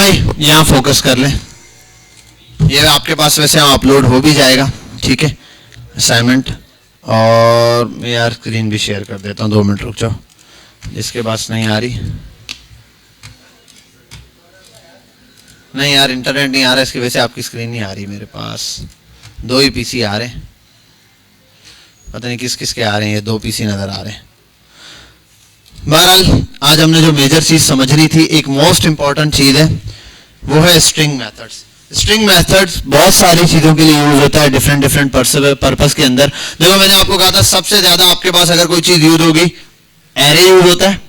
भाई यहाँ फोकस कर लें, ये आपके पास वैसे अपलोड हो भी जाएगा, ठीक है असाइनमेंट। और मैं यार स्क्रीन भी शेयर कर देता हूँ, 2 मिनट रुक जाओ, जिसके पास नहीं आ रही, नहीं यार इंटरनेट नहीं आ रहा, इसकी वजह से आपकी स्क्रीन नहीं आ रही। मेरे पास 2 ही पीसी आ रहे हैं, पता नहीं किस किस के आ रहे हैं, ये 2 पीसी नज़र आ रहे हैं। बहरहाल आज हमने जो मेजर चीज़ समझनी थी, एक मोस्ट इंपॉर्टेंट चीज़ है, वो है स्ट्रिंग मेथड्स। स्ट्रिंग मेथड्स बहुत सारी चीज़ों के लिए यूज होता है, डिफरेंट पर्पस के अंदर। देखो मैंने आपको कहा था सबसे ज़्यादा आपके पास अगर कोई चीज़ यूज होगी, एरे यूज होता है,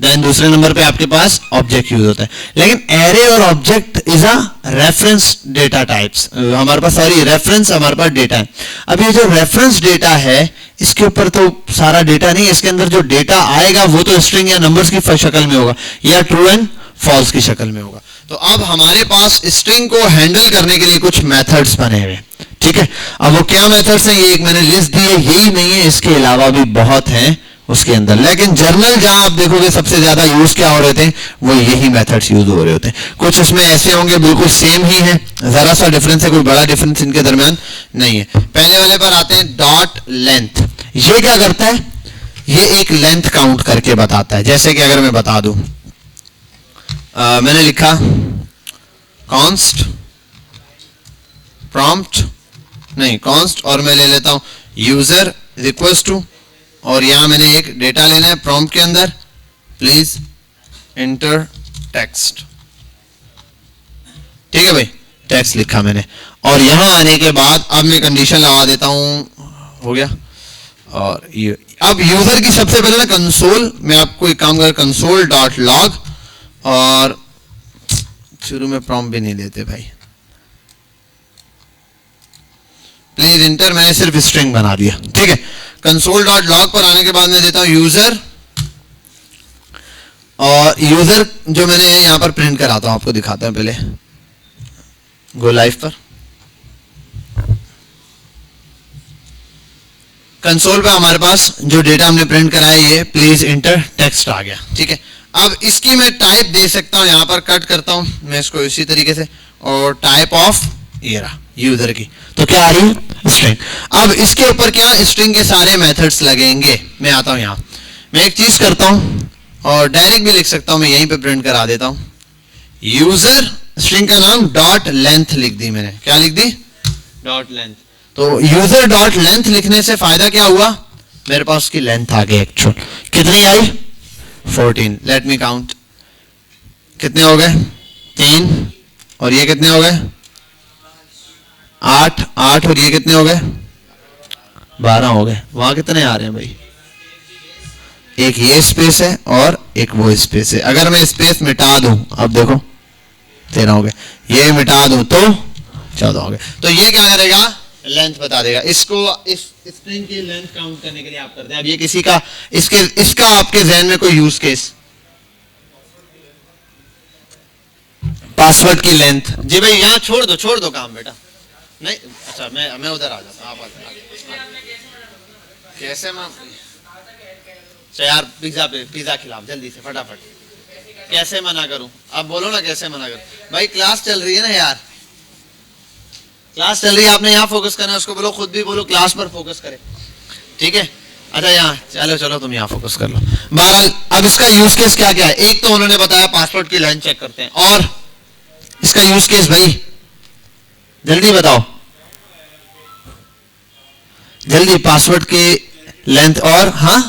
देन दूसरे नंबर पे आपके पास ऑब्जेक्ट यूज होता है। लेकिन एरे और object is a reference data types, हमारे पास सॉरी रेफरेंस हमारे पास डेटा है। अब ये जो रेफरेंस डेटा है इसके ऊपर तो सारा डेटा नहीं है, इसके अंदर जो डेटा आएगा वो तो स्ट्रिंग या नंबर्स की शक्ल में होगा या ट्रू एंड फॉल्स की शक्ल में होगा। तो अब हमारे पास स्ट्रिंग को हैंडल करने के लिए कुछ मेथड्स बने हुए, ठीक है। अब वो क्या मेथड्स हैं, ये एक मैंने लिस्ट दी है, यही नहीं है, इसके अलावा भी बहुत हैं उसके अंदर। लेकिन जर्नल जहां आप देखोगे सबसे ज्यादा यूज क्या हो रहे थे, वो यही मेथड्स यूज हो रहे होते हैं। कुछ उसमें ऐसे होंगे बिल्कुल सेम ही है, जरा सा डिफरेंस है, कोई बड़ा डिफरेंस इनके दरमियान नहीं है। पहले वाले पर आते हैं डॉट लेंथ। ये क्या करता है, ये एक लेंथ काउंट करके बताता है। जैसे कि अगर मैं बता दूं, मैंने लिखा कॉन्स्ट प्रॉम्प्ट नहीं कॉन्स्ट, और मैं ले लेता हूं यूजर इक्वल्स टू, और यहां मैंने एक डेटा लेना है प्रॉम्प्ट के अंदर, प्लीज एंटर टेक्स्ट, ठीक है भाई, टेक्स्ट लिखा मैंने। और यहां आने के बाद अब मैं कंडीशन लगा देता हूं, हो गया। और ये अब यूजर की सबसे पहले ना कंसोल, मैं आपको एक काम कर, कंसोल डॉट लॉग, और शुरू में प्रॉम्प्ट भी नहीं देते भाई, प्लीज इंटर, मैंने सिर्फ स्ट्रिंग बना दिया, ठीक है। कंसोल डॉट लॉग पर आने के बाद मैं देता हूं यूजर, और यूजर जो मैंने यहां पर प्रिंट कराता हूं, आपको दिखाता हूं, पहले गो लाइव पर कंसोल पे हमारे पास जो डेटा हमने प्रिंट कराया, ये प्लीज इंटर टेक्स्ट आ गया, ठीक है। अब इसकी मैं टाइप दे सकता हूं, यहां पर कट करता हूं मैं इसको इसी तरीके से, और टाइप ऑफ ये रहा यूजर की, तो क्या आ रही है स्ट्रिंग। अब इसके ऊपर क्या स्ट्रिंग के सारे मेथड्स लगेंगे। मैं आता हूं यहां, मैं एक चीज करता हूं और डायरेक्ट भी लिख सकता हूं, मैं यहीं पे प्रिंट करा देता हूं, यूजर स्ट्रिंग का नाम डॉट लेंथ लिख दी मैंने, क्या लिख दी, डॉट लेंथ। तो यूजर डॉट लेंथ लिखने से फायदा क्या हुआ, मेरे पास उसकी लेंथ आ गई एक्चुअल, कितनी आई 14, लेट मी काउंट, कितने हो गए 3, और ये कितने हो गए 8, और ये कितने हो गए 12 हो गए। वहां कितने आ रहे हैं भाई, एक ये स्पेस है और एक वो स्पेस है। अगर मैं स्पेस मिटा दूं, अब देखो 13 हो गए, ये मिटा दूं तो 14 हो गए। तो ये क्या करेगा, लेंथ बता देगा। इसको इस स्ट्रिंग की लेंथ काउंट करने के लिए आप करते हैं। अब ये किसी का इसका आपके जहन में कोई यूज केस, पासवर्ड की लेंथ, जी भाई यहाँ छोड़ दो काम बेटा, नहीं अच्छा मैं उधर आ जाता, आप कैसे मैं यार पिज्जा खिलाओ जल्दी से फटाफट, कैसे मना करूं, आप बोलो ना कैसे मना करूं। भाई क्लास चल रही है ना यार, क्लास चल रही है, आपने यहाँ फोकस करना है, उसको बोलो, खुद भी बोलो क्लास पर फोकस करे, ठीक है। अच्छा यहाँ चलो तुम यहाँ फोकस कर लो। बहरहाल अब इसका यूज केस क्या क्या है, एक तो उन्होंने बताया पासवर्ड की लाइन चेक करते हैं, और इसका यूज केस भाई जल्दी बताओ, जल्दी, पासवर्ड की लेंथ, और हाँ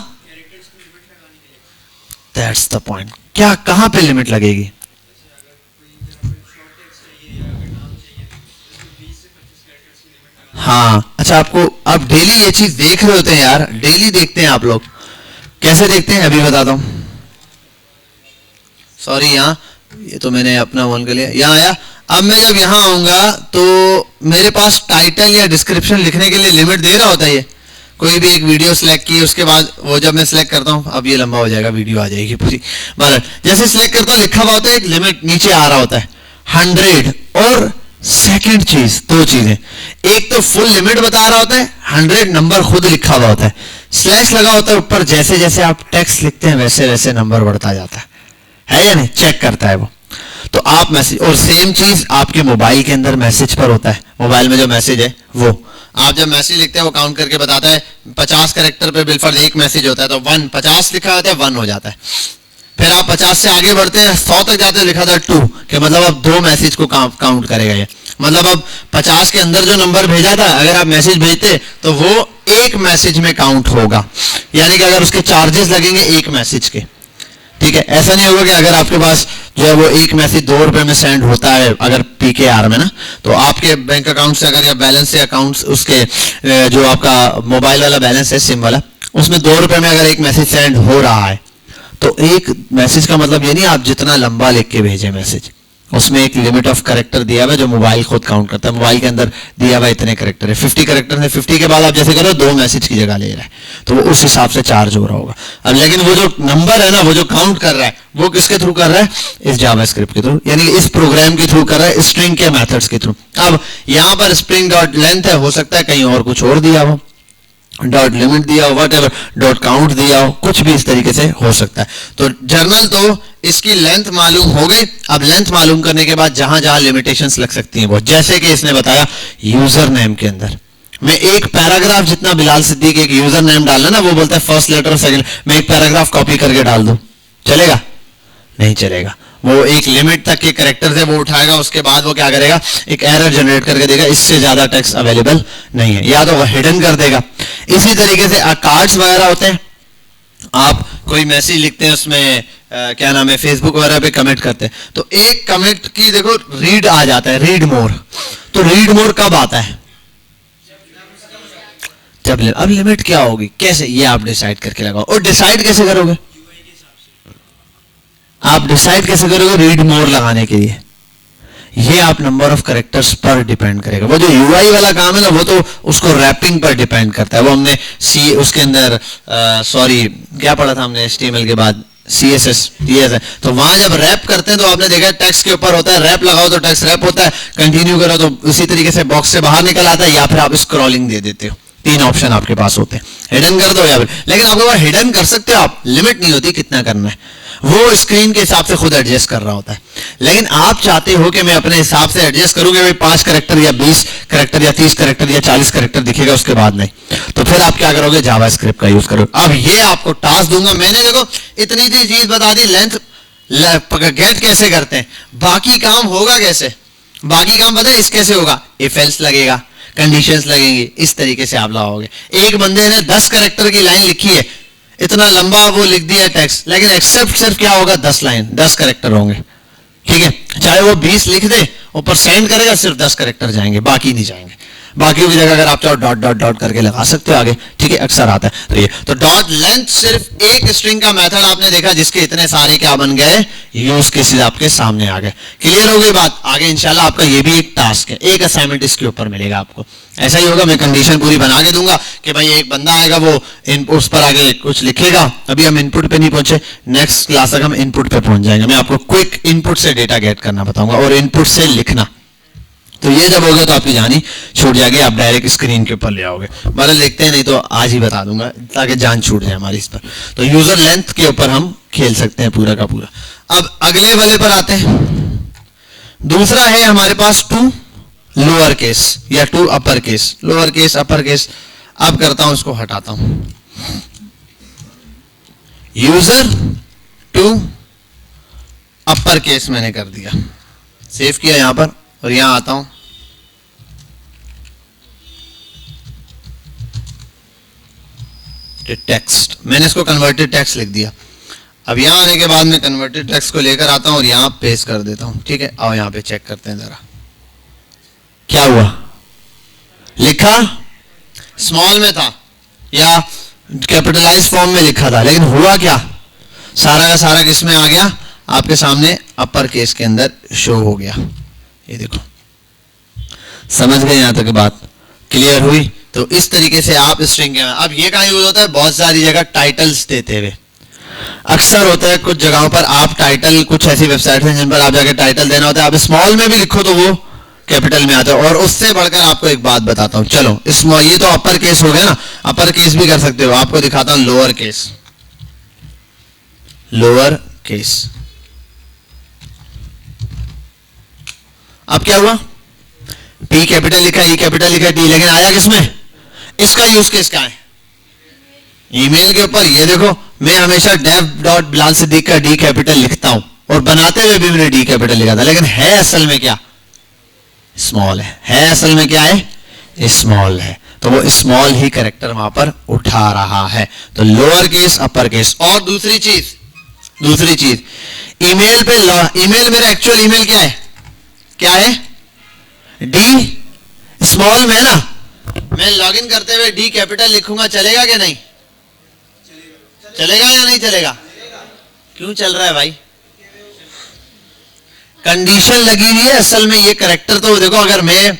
दैट्स द पॉइंट, क्या कहां पे लिमिट लगेगी, हाँ अच्छा, आपको आप डेली ये चीज देख रहे होते हैं यार, डेली देखते हैं आप लोग, कैसे देखते हैं अभी बताता हूं। सॉरी यहाँ ये तो मैंने अपना वन कर लिया, यहाँ आया। अब मैं जब यहाँ आऊंगा तो मेरे पास टाइटल या डिस्क्रिप्शन लिखने के लिए लिमिट दे रहा होता है। ये कोई भी एक वीडियो सिलेक्ट की, उसके बाद वो जब मैं सिलेक्ट करता हूँ, अब ये लंबा हो जाएगा, वीडियो आ जाएगी पूरी, बराबर जैसे सिलेक्ट करता हूँ लिखा हुआ होता है, एक लिमिट नीचे आ रहा होता है 100, और सेकंड चीज, दो चीजें, एक तो फुल लिमिट बता रहा होता है, 100 नंबर खुद लिखा हुआ होता है, स्लैश लगा होता है ऊपर, जैसे जैसे आप टेक्स्ट लिखते हैं वैसे वैसे नंबर बढ़ता जाता है या नहीं, चेक करता है वो। तो आप मैसेज, और सेम चीज आपके मोबाइल के अंदर मैसेज पर होता है, मोबाइल में जो मैसेज है वो आप जब मैसेज लिखते हैं वो काउंट करके बताता है 50 कैरेक्टर पे बिलफर्ज एक मैसेज होता है, तो 1 50 लिखा होता है 1 हो जाता है। फिर आप 50 से आगे बढ़ते हैं 100 तक जाते हैं, लिखा था 2, कि मतलब अब 2 मैसेज को काउंट करेगा ये, मतलब अब 50 के अंदर जो नंबर भेजा था अगर आप मैसेज भेजते तो वो एक मैसेज में काउंट होगा, यानी कि अगर उसके चार्जेस लगेंगे एक मैसेज के, ठीक है। ऐसा नहीं होगा कि अगर आपके पास जो है वो एक मैसेज 2 रुपए में सेंड होता है अगर PKR में ना, तो आपके बैंक अकाउंट से अगर या बैलेंस से अकाउंट उसके जो आपका मोबाइल वाला बैलेंस है सिम वाला, उसमें 2 रुपए में अगर एक मैसेज सेंड हो रहा है, तो एक मैसेज का मतलब ये नहीं आप जितना लंबा लिख के भेजे मैसेज, उसमें एक लिमिट ऑफ कैरेक्टर दिया हुआ है जो मोबाइल खुद काउंट करता है। मोबाइल के अंदर दिया हुआ इतने कैरेक्टर है, 50 कैरेक्टर है, 50 के बाद आप जैसे करो 2 मैसेज की जगह ले रहा है, तो वो उस हिसाब से चार्ज हो रहा होगा। अब लेकिन वो जो नंबर है ना, वो जो काउंट कर रहा है वो किसके थ्रू कर रहा है, इस जावास्क्रिप्ट के थ्रू, यानी इस प्रोग्राम के थ्रू कर रहा है, स्ट्रिंग के मेथड्स के थ्रू। अब यहाँ पर स्ट्रिंग डॉट लेंथ है, हो सकता है कहीं और कुछ और दिया हो, डॉट लिमिट दिया हो, व्हाटएवर, डॉट काउंट दिया हो, कुछ भी इस तरीके से हो सकता है। तो जर्नल तो इसकी लेंथ मालूम हो गई। अब लेंथ मालूम करने के बाद जहां जहां लिमिटेशंस लग सकती हैं वो, जैसे कि इसने बताया यूजर नेम के अंदर मैं एक पैराग्राफ जितना बिलाल सिद्दीक एक यूजर नेम डालना ना, वो बोलता है फर्स्ट लेटर सेकंड, मैं एक पैराग्राफ कॉपी करके डाल दूं, चलेगा? नहीं चलेगा। वो एक लिमिट तक के कैरेक्टर है वो उठाएगा, उसके बाद वो क्या करेगा, एक एरर जनरेट करके देगा, इससे ज्यादा टेक्स्ट अवेलेबल नहीं है, या तो वो हिडन कर देगा। इसी तरीके से कार्ड्स वगैरह होते हैं, आप कोई मैसेज लिखते हैं उसमें क्या नाम है, फेसबुक वगैरह पे कमेंट करते हैं, तो एक कमेंट की देखो रीड आ जाता है, रीड मोर, तो रीड मोर कब आता है, जब अब लिमिट क्या होगी, कैसे, ये आप डिसाइड करके लगाओ। और डिसाइड कैसे करोगे, आप डिसाइड कैसे करोगे रीड मोर लगाने के लिए, ये आप नंबर ऑफ कैरेक्टर्स पर डिपेंड करेगा। वो जो यूआई वाला काम है ना, वो तो उसको रैपिंग पर डिपेंड करता है। वो हमने उसके अंदर क्या पढ़ा था हमने HTML के बाद, CSS है, तो वहां जब रैप करते हैं तो आपने देखा टेक्स्ट के ऊपर होता है, रैप लगाओ तो टेक्स्ट रैप होता है, कंटिन्यू करो तो उसी तरीके से बॉक्स से बाहर निकल आता है, या फिर आप स्क्रॉलिंग दे देते हो। 3 ऑप्शन आपके पास होते हैं, हिडन कर दो या फिर, लेकिन आपके पास हिडन कर सकते हो आप, लिमिट नहीं होती कितना करना है, वो स्क्रीन के हिसाब से खुद एडजस्ट कर रहा होता है। लेकिन आप चाहते हो कि मैं अपने हिसाब से एडजस्ट करूंगा, भाई 5 कैरेक्टर या 20 कैरेक्टर या 30 कैरेक्टर या 40 कैरेक्टर दिखेगा, उसके बाद नहीं, तो फिर आप क्या करोगे, जावास्क्रिप्ट का यूज करोगे। अब ये आपको टास्क दूंगा, मैंने देखो इतनी सी चीज बता दी, लेंथ गेट कैसे करते हैं, बाकी काम होगा कैसे, बाकी काम पता है इस कैसे होगा, इफ एल्स लगेगा, कंडीशंस लगेंगी, इस तरीके से आप लाओगे। एक बंदे ने 10 कैरेक्टर की लाइन लिखी है, इतना लंबा वो लिख दिया टेक्स्ट, लेकिन एक्सेप्ट सिर्फ क्या होगा, 10 लाइन, 10 कैरेक्टर होंगे, ठीक है। चाहे वो 20 लिख दे, ऊपर सेंड करेगा, सिर्फ 10 कैरेक्टर जाएंगे, बाकी नहीं जाएंगे। बाकी की जगह अगर आप चाहो डॉट डॉट डॉट करके लगा सकते हो आगे, ठीक है, अक्सर आता है। तो ये तो डॉट लेंथ सिर्फ एक स्ट्रिंग का मेथड आपने देखा, जिसके इतने सारे क्या बन गए, यूज केसेस आपके सामने आ गए। क्लियर हो गई बात? आगे इंशाल्लाह आपका ये भी एक टास्क है, एक असाइनमेंट इसके ऊपर मिलेगा आपको। ऐसा ही होगा, मैं कंडीशन पूरी बना के दूंगा कि भाई एक बंदा आएगा, वो इनपुट्स पर आगे कुछ लिखेगा। अभी हम इनपुट पे नहीं पहुंचे, नेक्स्ट क्लास तक हम इनपुट पे पहुंच जाएंगे। मैं आपको क्विक इनपुट से डेटा गेट करना बताऊंगा और इनपुट से लिखना। तो ये जब हो गया तो आपकी जानी छूट जाएगी, आप डायरेक्ट स्क्रीन के ऊपर ले आओगे। मतलब लिखते हैं, नहीं तो आज ही बता दूंगा ताकि जान छूट जाए हमारी इस पर। तो यूजर लेंथ के ऊपर हम खेल सकते हैं पूरा का पूरा। अब अगले वाले पर आते हैं। दूसरा है हमारे पास टू लोअर केस या to upper case, lower case upper case. अब करता हूं, इसको हटाता हूं, यूजर टू अपर केस मैंने कर दिया, सेव किया यहां पर और यहां आता हूं। टेक्स्ट, मैंने इसको कन्वर्टेड टेक्स्ट लिख दिया। अब यहां आने के बाद मैं कन्वर्टेड टेक्स्ट को लेकर आता हूं और यहां पेस्ट कर देता हूं, ठीक है। आओ यहां पे चेक करते हैं जरा क्या हुआ। लिखा स्मॉल में था या कैपिटलाइज फॉर्म में लिखा था, लेकिन हुआ क्या, सारा का सारा किस में आ गया, आपके सामने अपर केस के अंदर शो हो गया। ये देखो, समझ गए यहां तक बात क्लियर हुई? तो इस तरीके से आप स्ट्रिंग, अब ये कहां यूज होता है, बहुत सारी जगह टाइटल्स देते हुए अक्सर होता है। कुछ जगहों पर आप टाइटल, कुछ ऐसी वेबसाइट हैं जिन पर आप जाके टाइटल देना होता है, आप स्मॉल में भी लिखो तो वो कैपिटल में आता है। और उससे बढ़कर आपको एक बात बताता हूं, चलो स्मॉल, ये तो अपर केस हो गया ना, अपर केस भी कर सकते हो। आपको दिखाता हूं लोअर केस, लोअर केस अब क्या हुआ, पी कैपिटल लिखा, ई कैपिटल लिखा, टी, लेकिन आया किसमें, इसका यूज केस क्या है, ईमेल के ऊपर। ये देखो मैं हमेशा dev.bilal-siddiq का डी कैपिटल लिखता हूं और बनाते हुए भी मैंने डी कैपिटल लिखा था, लेकिन है असल में क्या, स्मॉल है असल में क्या है, स्मॉल है, तो वो स्मॉल ही कैरेक्टर वहां पर उठा रहा है, तो लोअर केस अपर केस। और दूसरी चीज ईमेल पे, ईमेल मेरा एक्चुअल ईमेल क्या है डी स्मॉल में ना, मैं लॉगिन करते हुए डी कैपिटल लिखूंगा, चलेगा क्या नहीं चलेगा या नहीं चलेगा, क्यों चल रहा है भाई, कंडीशन लगी हुई है असल में। ये कैरेक्टर तो देखो, अगर मैं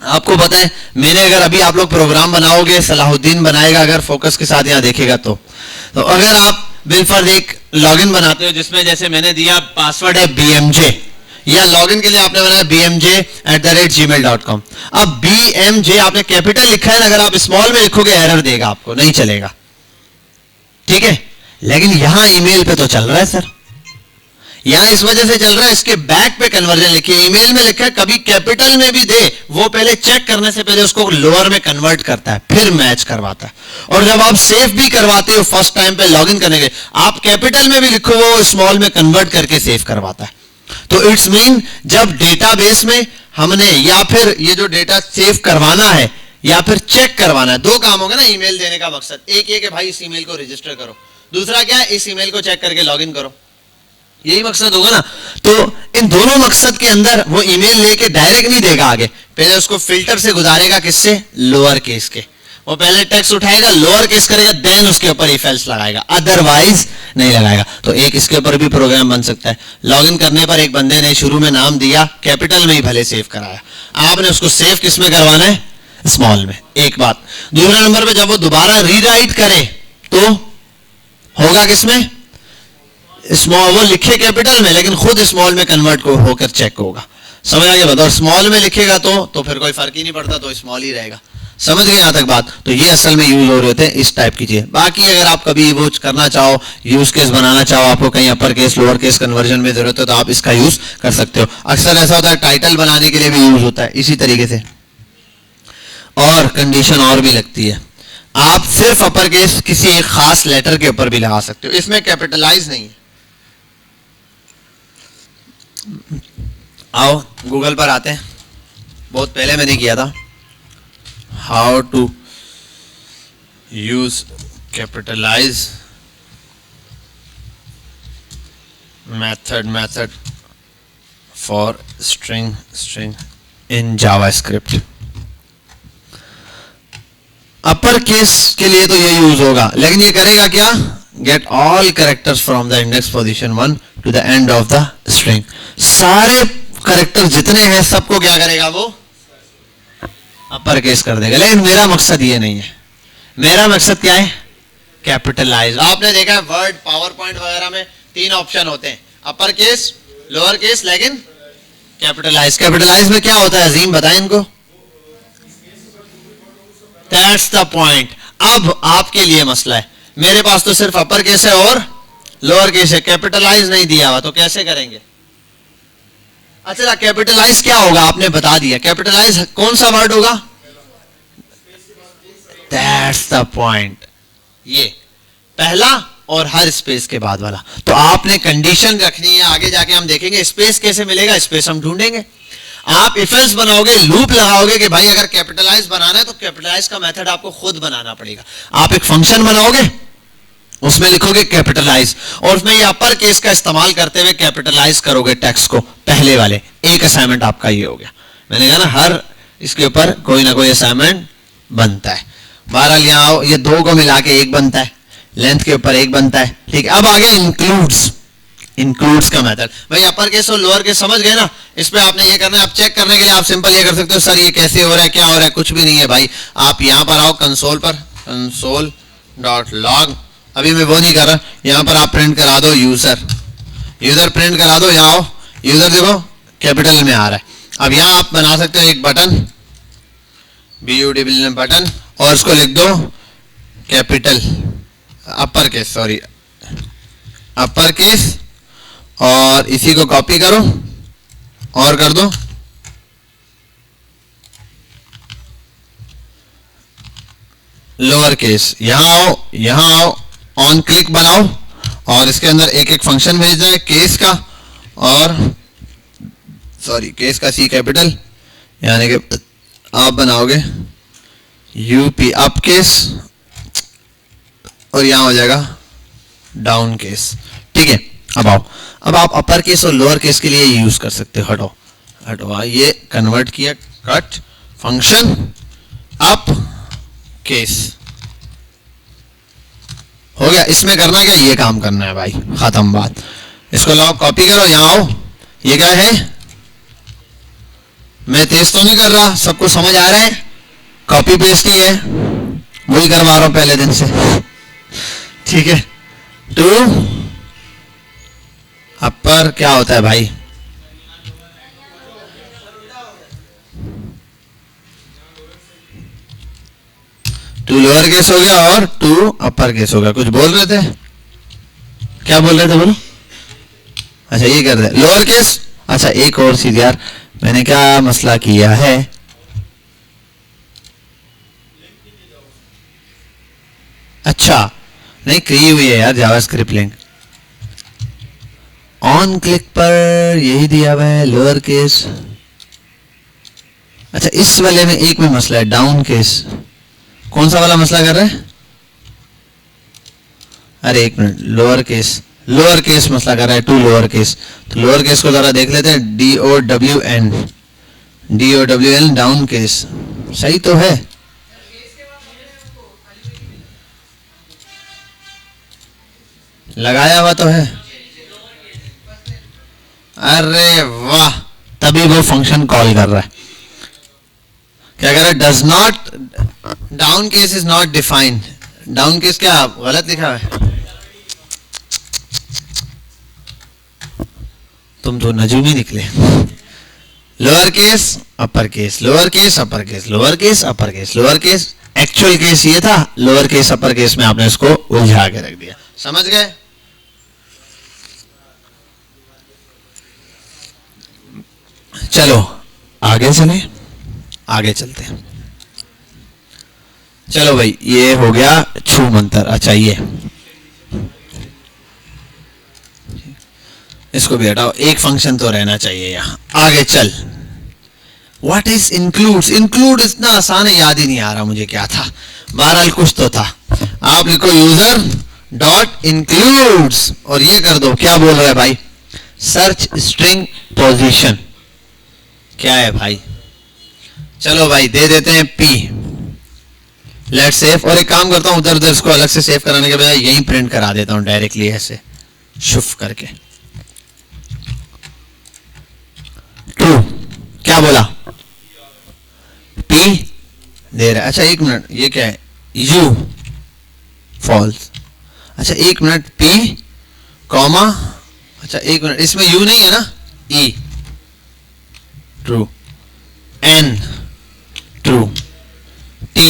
आपको पता है, मैंने अगर अभी आप लोग प्रोग्राम बनाओगे, सलाहुद्दीन बनाएगा अगर फोकस के साथ यहां देखेगा तो अगर आप बिलफर्ज एक लॉगिन बनाते हो जिसमें जैसे मैंने दिया पासवर्ड है BMJ, या लॉगिन के लिए आपने बनाया bmj@gmail.com, अब BMJ आपने कैपिटल लिखा है ना, अगर आप स्मॉल में लिखोगे एरर देगा आपको, नहीं चलेगा, ठीक है। लेकिन यहां ईमेल पे तो चल रहा है सर, यहां इस वजह से चल रहा है, इसके बैक पे कन्वर्जन लिखिए, ईमेल में लिखा है कभी कैपिटल में भी दे, वो पहले चेक करने से पहले उसको लोअर में कन्वर्ट करता है, फिर मैच करवाता है। और जब आप सेव भी करवाते हो फर्स्ट टाइम पे लॉगिन करने के, आप कैपिटल में भी लिखो, वो स्मॉल में कन्वर्ट करके सेव करवाता है। तो इट्स मीन जब डेटाबेस में हमने, या फिर ये जो डेटा सेव करवाना है या फिर चेक करवाना है, दो काम होगा ना ईमेल देने का मकसद, एक ये कि भाई इस ईमेल को रजिस्टर करो, दूसरा क्या है, इस ईमेल को चेक करके लॉगिन करो, यही मकसद होगा ना। तो इन दोनों मकसद के अंदर वो ईमेल लेके डायरेक्ट नहीं देगा आगे, पहले उसको फिल्टर से गुजारेगा, किससे, लोअर केस के, वो पहले टेक्स्ट उठाएगा, लोअर केस करेगा, देन उसके ऊपर इफ एल्स लगाएगा, अदरवाइज नहीं लगाएगा। तो एक इसके ऊपर भी प्रोग्राम बन सकता है, लॉगिन करने पर एक बंदे ने शुरू में नाम दिया, कैपिटल में ही भले सेव कराया, आपने उसको सेव किस में करवाना है, स्मॉल में, एक बात। दूसरे नंबर पे जब वो दोबारा रीराइट करे तो होगा किसमें, स्मॉल, वो लिखे कैपिटल में लेकिन खुद स्मॉल में कन्वर्ट को होकर चेक होगा, समझ आ गया बात। और स्मॉल में लिखेगा तो फिर कोई फर्क ही नहीं पड़ता, तो स्मॉल ही रहेगा, समझ गए यहां तक बात। तो ये असल में यूज हो रहे होते हैं इस टाइप की चीजें। बाकी अगर आप कभी वो करना चाहो, यूज केस बनाना चाहो, आपको कहीं अपर केस लोअर केस कन्वर्जन में जरूरत है, तो आप इसका यूज कर सकते हो। अक्सर ऐसा होता है टाइटल बनाने के लिए भी यूज होता है इसी तरीके से। और कंडीशन और भी लगती है, आप सिर्फ अपर केस किसी एक खास लेटर के ऊपर भी लगा सकते हो, इसमें कैपिटलाइज नहीं है। आओ गूगल पर आते हैं, बहुत पहले मैंने किया था, how to use capitalize method for string in JavaScript. Upper case के लिए तो ये यूज होगा, लेकिन ये करेगा क्या, get all characters from the index position 1 to the end of the string, सारे कैरेक्टर जितने हैं सबको क्या करेगा, वो अपर केस कर देगा। लेकिन मेरा मकसद ये नहीं है, मेरा मकसद क्या है, कैपिटलाइज। आपने देखा है वर्ड, पावर पॉइंट वगैरह में 3 ऑप्शन होते हैं, अपर केस, लोअर केस, लेकिन कैपिटलाइज। कैपिटलाइज में क्या होता है, अजीम बताएं इनको। That's the point। अब आपके लिए मसला है, मेरे पास तो सिर्फ अपर केस है और लोअर केस है, कैपिटलाइज नहीं दिया हुआ, तो कैसे करेंगे। अच्छा कैपिटलाइज क्या होगा, आपने बता दिया, कैपिटलाइज कौन सा वर्ड होगा, That's the point, ये पहला और हर स्पेस के बाद वाला। तो आपने कंडीशन रखनी है, आगे जाके हम देखेंगे स्पेस कैसे मिलेगा, स्पेस हम ढूंढेंगे। आप इफ एल्स बनाओगे, लूप लगाओगे कि भाई अगर कैपिटलाइज बनाना है तो कैपिटलाइज का मेथड आपको खुद बनाना पड़ेगा। आप एक फंक्शन बनाओगे, उसमें लिखोगे कैपिटलाइज, और उसमें ये अपर केस का इस्तेमाल करते हुए कैपिटलाइज करोगे टेक्स्ट को, पहले वाले। एक असाइनमेंट आपका ये हो गया, मैंने कहा ना हर इसके ऊपर कोई ना कोई असाइनमेंट बनता है। बहरहाल यहाँ आओ, ये दो को मिला के एक बनता है, लेंथ के ऊपर एक बनता है, ठीक है। अब आ गया इंक्लूड्स का मेथड। भाई अपर केस और लोअर केस समझ गए ना, इस पे आपने ये करना है। आप चेक करने के लिए आप सिंपल ये कर सकते हो, सर ये कैसे हो रहा है, क्या हो रहा है, कुछ भी नहीं है भाई। आप यहाँ पर आओ कंसोल पर, console.log, अभी मैं वो नहीं कर रहा, यहाँ पर आप प्रिंट करा दो यूजर प्रिंट करा दो। यहाँ आओ, यूजर देखो कैपिटल में आ रहा है। अब यहाँ आप बना सकते हो एक बटन, BUD बटन, और इसको लिख दो कैपिटल अपर केस, और इसी को कॉपी करो और कर दो लोअर केस, यहाँ आओ, ऑन क्लिक बनाओ और इसके अंदर एक एक फंक्शन भेजना है केस का, और सॉरी केस का सी कैपिटल, यानी कि आप बनाओगे यूपी अप केस और यहाँ हो जाएगा डाउन केस। ठीक है, अब आओ, अब आप अपर केस और लोअर केस के लिए यूज कर सकते हो। हटो हटो, ये कन्वर्ट किया, कट फंक्शन अप केस हो गया। इसमें करना क्या, ये काम करना है भाई, खत्म बात। इसको लाओ, कॉपी करो, यहाँ आओ, ये क्या है, मैं तेज तो नहीं कर रहा, सबको समझ आ रहा है, कॉपी पेस्ट ही है, वही करवा रहा हूं पहले दिन से। ठीक है, टू अपर क्या होता है भाई, टू लोअर केस हो गया और टू अपर केस हो गया। कुछ बोल रहे थे, क्या बोल रहे थे बोलो। अच्छा ये कर रहे लोअर केस। अच्छा एक और चीज यार, मैंने क्या मसला किया है, अच्छा नहीं की हुई है यार जावास्क्रिप्ट लिंक, ऑन क्लिक पर यही दिया हुआ है लोअर केस। अच्छा इस वाले में एक में मसला है, डाउन केस। कौन सा वाला मसला कर रहे हैं, अरे एक मिनट, लोअर केस मसला कर रहा है, टू लोअर केस। तो लोअर केस को जरा देख लेते हैं, DOWN डाउन केस, सही तो है। लगाया हुआ तो है, अरे वाह, तभी वो फंक्शन कॉल कर रहा है। क्या कह रहा है, does not, down case is not defined. Down case क्या गलत लिखा है, तुम तो नजूमी निकले। Lower case upper case, lower case upper case, lower case upper case, lower case, actual case ये था, लोअर केस अपर केस में आपने इसको उलझा के रख दिया। समझ गए। चलो आगे चले, आगे चलते हैं। चलो भाई ये हो गया छू मंतर। अच्छा ये इसको भी हटाओ, एक फंक्शन तो रहना चाहिए यहाँ। आगे चल, व्हाट इज इंक्लूड्स। इंक्लूड इतना आसान है, याद ही नहीं आ रहा मुझे क्या था, बहरहाल कुछ तो था। आप लिखो यूजर डॉट इंक्लूड्स और ये कर दो, क्या बोल रहा है भाई, सर्च स्ट्रिंग पोजीशन। क्या है भाई, चलो भाई दे देते हैं P, लेट्स सेव। और एक काम करता हूं, उधर उधर इसको अलग से सेव कराने के बजाय यहीं प्रिंट करा देता हूं डायरेक्टली ऐसे शुफ करके। ट्रू, क्या बोला, P दे रहा है। अच्छा एक मिनट, ये क्या है, U फॉल्स। अच्छा एक मिनट, P कॉमा, अच्छा एक मिनट, इसमें U नहीं है ना, E true, N true, T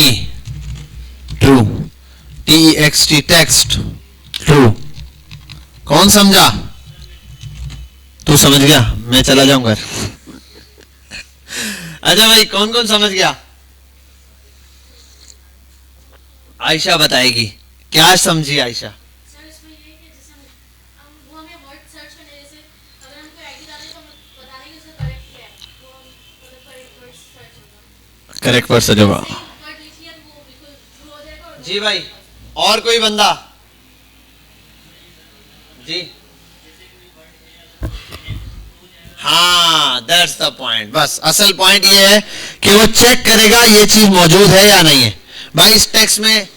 true, TEXT text true. कौन समझा, तू समझ गया, मैं चला जाऊंगा। अच्छा भाई कौन कौन समझ गया, आयशा बताएगी, क्या समझी आयशा। करेक्ट वर्ड सर्च होगा जी भाई। और कोई बंदा जी, हाँ दैट्स द पॉइंट। बस असल पॉइंट ये है कि वो चेक करेगा ये चीज मौजूद है या नहीं है। भाई इस टेक्स्ट में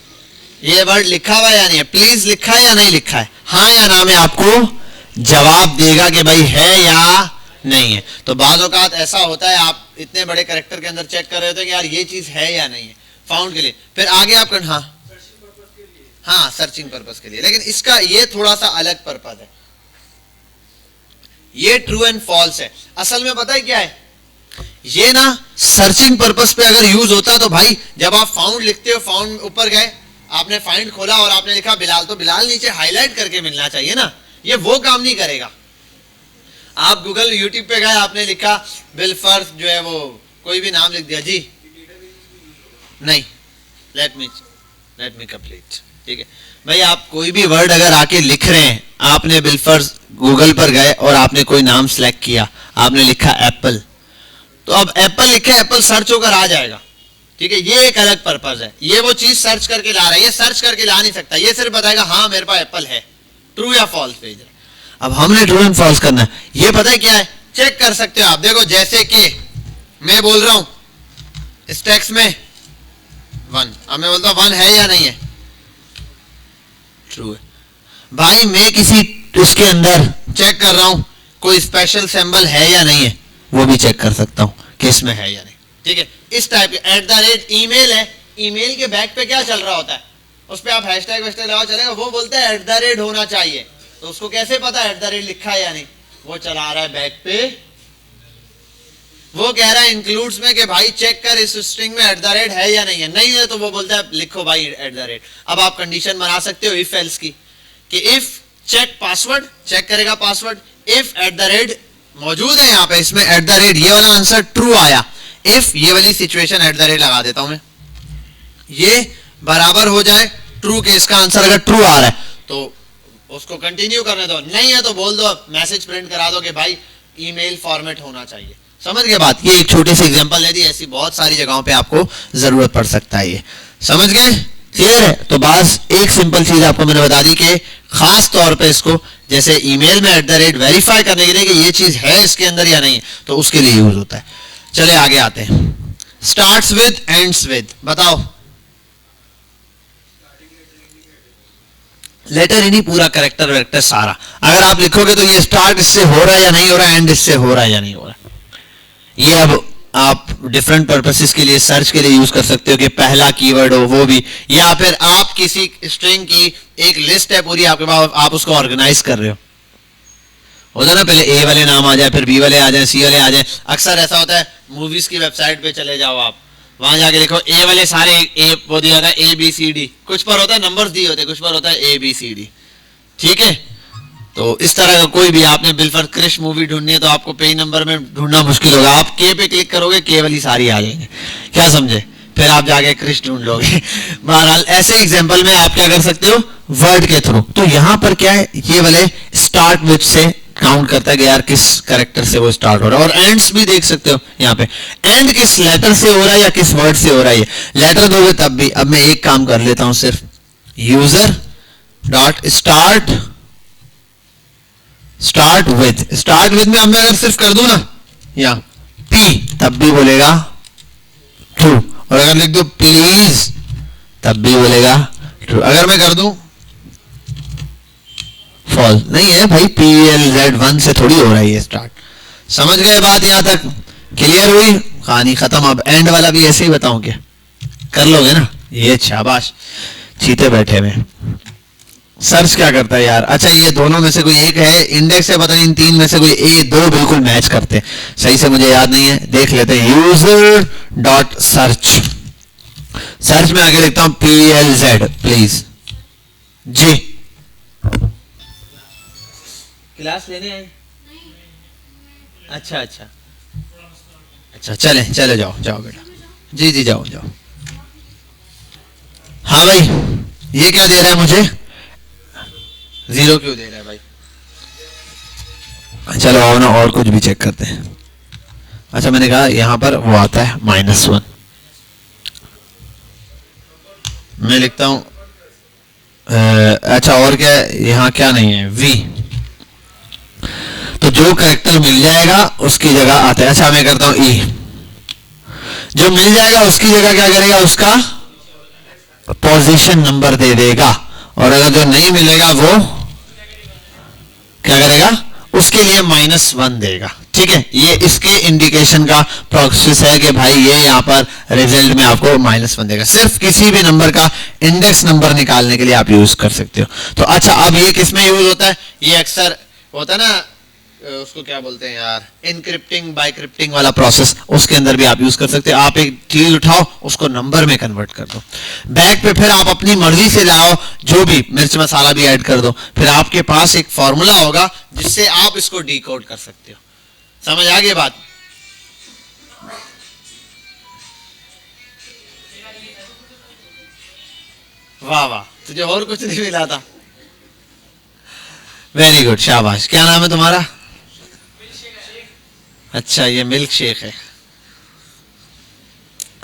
ये वर्ड लिखा हुआ या नहीं है, प्लीज लिखा है या नहीं लिखा है, हाँ या ना में आपको जवाब देगा कि भाई है या नहीं है। तो बाज़ औक़ात ऐसा होता है, आप इतने बड़े कैरेक्टर के अंदर चेक कर रहे होते हैं कि यार ये चीज है या नहीं है, फाउंड के लिए, फिर आगे आप कर, हाँ सर्चिंग पर्पस के लिए। लेकिन इसका ये थोड़ा सा अलग पर्पस है, ये ट्रू एंड फॉल्स है। असल में पता है क्या है, ये ना सर्चिंग पर्पस पे अगर यूज होता तो भाई जब आप फाउंड लिखते हो, फाउंड ऊपर गए, आपने फाइंड खोला और आपने लिखा बिलाल, तो बिलाल नीचे हाईलाइट करके मिलना चाहिए ना, ये वो काम नहीं करेगा। आप गूगल यूट्यूब पे गए, आपने लिखा बिलफर्स जो है वो कोई भी नाम लिख दिया जी, नहीं, let me let me complete. ठीक है भाई, आप कोई भी वर्ड अगर आके लिख रहे हैं, आपने बिलफर्ज गूगल पर गए और आपने कोई नाम सेलेक्ट किया, आपने लिखा एप्पल, तो अब एप्पल लिखे, एप्पल सर्च होकर आ जाएगा। ठीक है, ये एक अलग पर्पज है, ये वो चीज सर्च करके ला रहा है, ये सर्च करके ला नहीं सकता, ये सिर्फ बताएगा हाँ मेरे पास एप्पल है, ट्रू या फॉल्स भेज रहा। अब हमने ट्रू एंड फॉल्स करना है, ये पता है क्या है, चेक कर सकते हो आप। देखो जैसे कि मैं बोल रहा हूं इस टेक्स्ट में 1, अब मैं बोलता हूं 1 है या नहीं है, ट्रू है। भाई मैं किसी उसके अंदर चेक कर रहा हूं कोई स्पेशल सिंबल है या नहीं है, वो भी चेक कर सकता हूं कि इसमें है या नहीं। ठीक है, इस टाइप के email है, ईमेल के बैक पे क्या चल रहा होता है, उस पर आप हैशटैग वैशटैग लगा चलेगा, वो बोलता है @ होना चाहिए, तो उसको कैसे पता है @ लिखा है या नहीं, वो चला रहा है बैक पे, वो कह रहा है इंक्लूड्स में कि भाई चेक कर इस स्ट्रिंग में @ है या नहीं है, नहीं है तो वो बोलता है लिखो भाई @। अब आप कंडीशन बना सकते हो इफ एल्स की, कि इफ चेक पासवर्ड, चेक करेगा पासवर्ड, इफ @ मौजूद है यहाँ पे, इसमें @ ये वाला आंसर ट्रू आया, इफ ये वाली सिचुएशन @ लगा देता हूं मैं, ये बराबर हो जाए ट्रू के, इसका आंसर अगर ट्रू आ रहा है तो उसको कंटिन्यू करने दो, नहीं है तो बोल दो, मैसेज प्रिंट करा दो कि भाई ईमेल फॉर्मेट होना चाहिए। समझ गए बात, ये एक छोटी सी एग्जांपल दे दी, ऐसी बहुत सारी जगहों पे आपको जरूरत पड़ सकता है, ये समझ गए, क्लियर है। तो बस एक सिंपल चीज आपको मैंने बता दी कि खास तौर पे इसको जैसे ईमेल में @ वेरीफाई करने के लिए कि ये चीज है इसके अंदर या नहीं, तो उसके लिए यूज होता है। चले आगे आते हैं, स्टार्ट्स विद एंड्स विद, बताओ लेटर ही नहीं, पूरा कैरेक्टर वैरेक्टर सारा, अगर आप लिखोगे तो ये स्टार्ट इससे हो रहा है या नहीं हो रहा है, एंड इससे हो रहा है या नहीं हो रहा है। ये अब आप डिफरेंट पर्पसेस के लिए, सर्च के लिए यूज कर सकते हो कि पहला कीवर्ड हो वो भी, या फिर आप किसी स्ट्रिंग की एक लिस्ट है पूरी आपके पास, आप उसको ऑर्गेनाइज कर रहे हो, होता ना पहले ए वाले नाम आ जाए, फिर बी वाले आ जाए, सी वाले आ जाए, अक्सर ऐसा होता है, मूवीज की वेबसाइट पे चले जाओ आप, वहां जाके देखो ए वाले सारे ए वो दिया होता है ABCD, कुछ पर होता है नंबर्स दिए होते हैं, कुछ पर होता है ABCD। ठीक है, तो इस तरह का कोई भी आपने बिलफर्ज क्रिश मूवी ढूंढनी है तो आपको पेज नंबर में ढूंढना मुश्किल होगा, आप के पे क्लिक करोगे के वाली सारी आ जाएंगे, क्या समझे, फिर आप जाके क्रिश ढूंढ लोगे। बहरहाल ऐसे एग्जांपल में आप क्या कर सकते हो, वर्ड के थ्रू। तो यहां पर क्या है, ये वाले स्टार्ट विद से काउंट करता है कि यार किस कैरेक्टर से वो स्टार्ट हो रहा है, और एंड्स भी देख सकते हो यहाँ पे, एंड किस लेटर से हो रहा है या किस वर्ड से हो रहा है, लेटर दोगे तब भी। अब मैं एक काम कर लेता हूं, सिर्फ यूजर डॉट स्टार्ट विद में अब मैं अगर सिर्फ कर दूं ना या पी, तब भी बोलेगा ट्रू, और अगर लिख दो प्लीज तब भी बोलेगा ट्रू। अगर मैं कर दूं फॉल्स, नहीं है भाई, PLZ1 से थोड़ी हो रहा है ये स्टार्ट। समझ गए बात, यहां तक क्लियर हुई, कहानी खत्म। अब एंड वाला भी ऐसे ही बताऊं क्या, कर लोगे ना, ये शाबाश, चीते बैठे में। सर्च क्या करता है यार, अच्छा ये दोनों में से कोई एक है, इंडेक्स है, पता नहीं इन तीन में से कोई दो बिल्कुल मैच करते हैं, सही से मुझे याद नहीं है, देख लेते हैं। यूजर डॉट सर्च में आगे लिखता हूं PLZ प्लीज जी। क्लास लेने आए, अच्छा अच्छा अच्छा, चले चले जाओ जाओ बेटा, जी जी जाओ जाओ। हाँ भाई, ये क्या दे रहा है मुझे, 0 क्यों दे रहा है भाई, चलो आओ ना और कुछ भी चेक करते हैं। अच्छा मैंने कहा यहां पर वो आता है -1, मैं लिखता हूं अच्छा, और क्या यहां क्या नहीं है, V, तो जो कैरेक्टर मिल जाएगा उसकी जगह आता है। अच्छा मैं करता हूं E, जो मिल जाएगा उसकी जगह क्या करेगा, उसका पोजीशन नंबर दे देगा, और अगर जो नहीं मिलेगा वो क्या करेगा, उसके लिए -1 देगा। ठीक है, ये इसके इंडिकेशन का प्रोसेस है कि भाई ये यहाँ पर रिजल्ट में आपको -1 देगा, सिर्फ किसी भी नंबर का इंडेक्स नंबर निकालने के लिए आप यूज कर सकते हो। तो अच्छा अब ये किस में यूज होता है, ये अक्सर होता है ना, उसको क्या बोलते हैं यार, इनक्रिप्टिंग बाइक्रिप्टिंग वाला प्रोसेस, उसके अंदर भी आप यूज कर सकते हो। आप एक चीज उठाओ उसको नंबर में कन्वर्ट कर दो, बैक पे फिर आप अपनी मर्जी से लाओ, जो भी मिर्च मसाला भी ऐड कर दो, फिर आपके पास एक फॉर्मूला होगा जिससे आप इसको डिकोड कर सकते हो। समझ आ गई बात, वाह वाह, तुझे और कुछ नहीं मिला था। वेरी गुड, शाबाश। क्या नाम है तुम्हारा? अच्छा, ये मिल्क शेक है।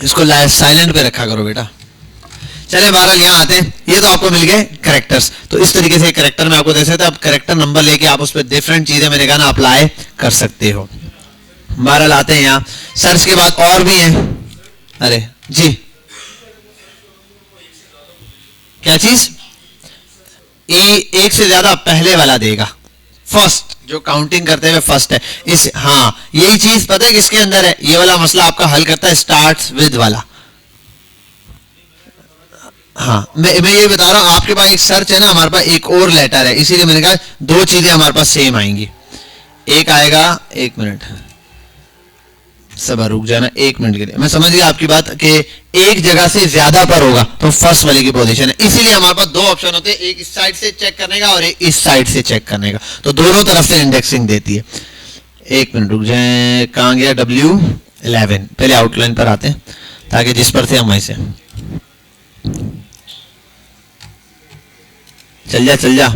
इसको साइलेंट पे रखा करो बेटा। चले बहरहाल यहाँ आते हैं। ये तो आपको मिल गए करेक्टर्स। तो इस तरीके से करेक्टर में आपको दे सकते हैं। अब करेक्टर नंबर लेके आप उस पर डिफरेंट चीजें मैंने कहा ना अप्लाई कर सकते हो। बहरहाल आते हैं यहाँ। सर्च के बाद और भी है। अरे जी, क्या चीज? एक से ज्यादा पहले वाला देगा, फर्स्ट, जो काउंटिंग करते हुए फर्स्ट है इस। हाँ, यही चीज पता है किसके अंदर है? ये वाला मसला आपका हल करता है स्टार्ट्स विद वाला। हाँ, मैं ये बता रहा हूं, आपके पास एक सर्च है ना, हमारे पास एक और लेटर है, इसीलिए मैंने कहा दो चीजें हमारे पास सेम आएंगी। एक आएगा, एक मिनट सबर रुक जाना एक मिनट के लिए, मैं समझ गया आपकी बात कि एक जगह से ज्यादा पर होगा तो फर्स्ट वाले की पोजीशन है। इसीलिए हमारे पास दो ऑप्शन होते हैं, एक इस साइड से चेक करने का और एक इस साइड से चेक करने का, तो दोनों तरफ से इंडेक्सिंग देती है। एक मिनट रुक जाए, कहां गया W11? पहले आउटलाइन पर आते हैं ताकि जिस पर थे हम वहीं से। चल जा।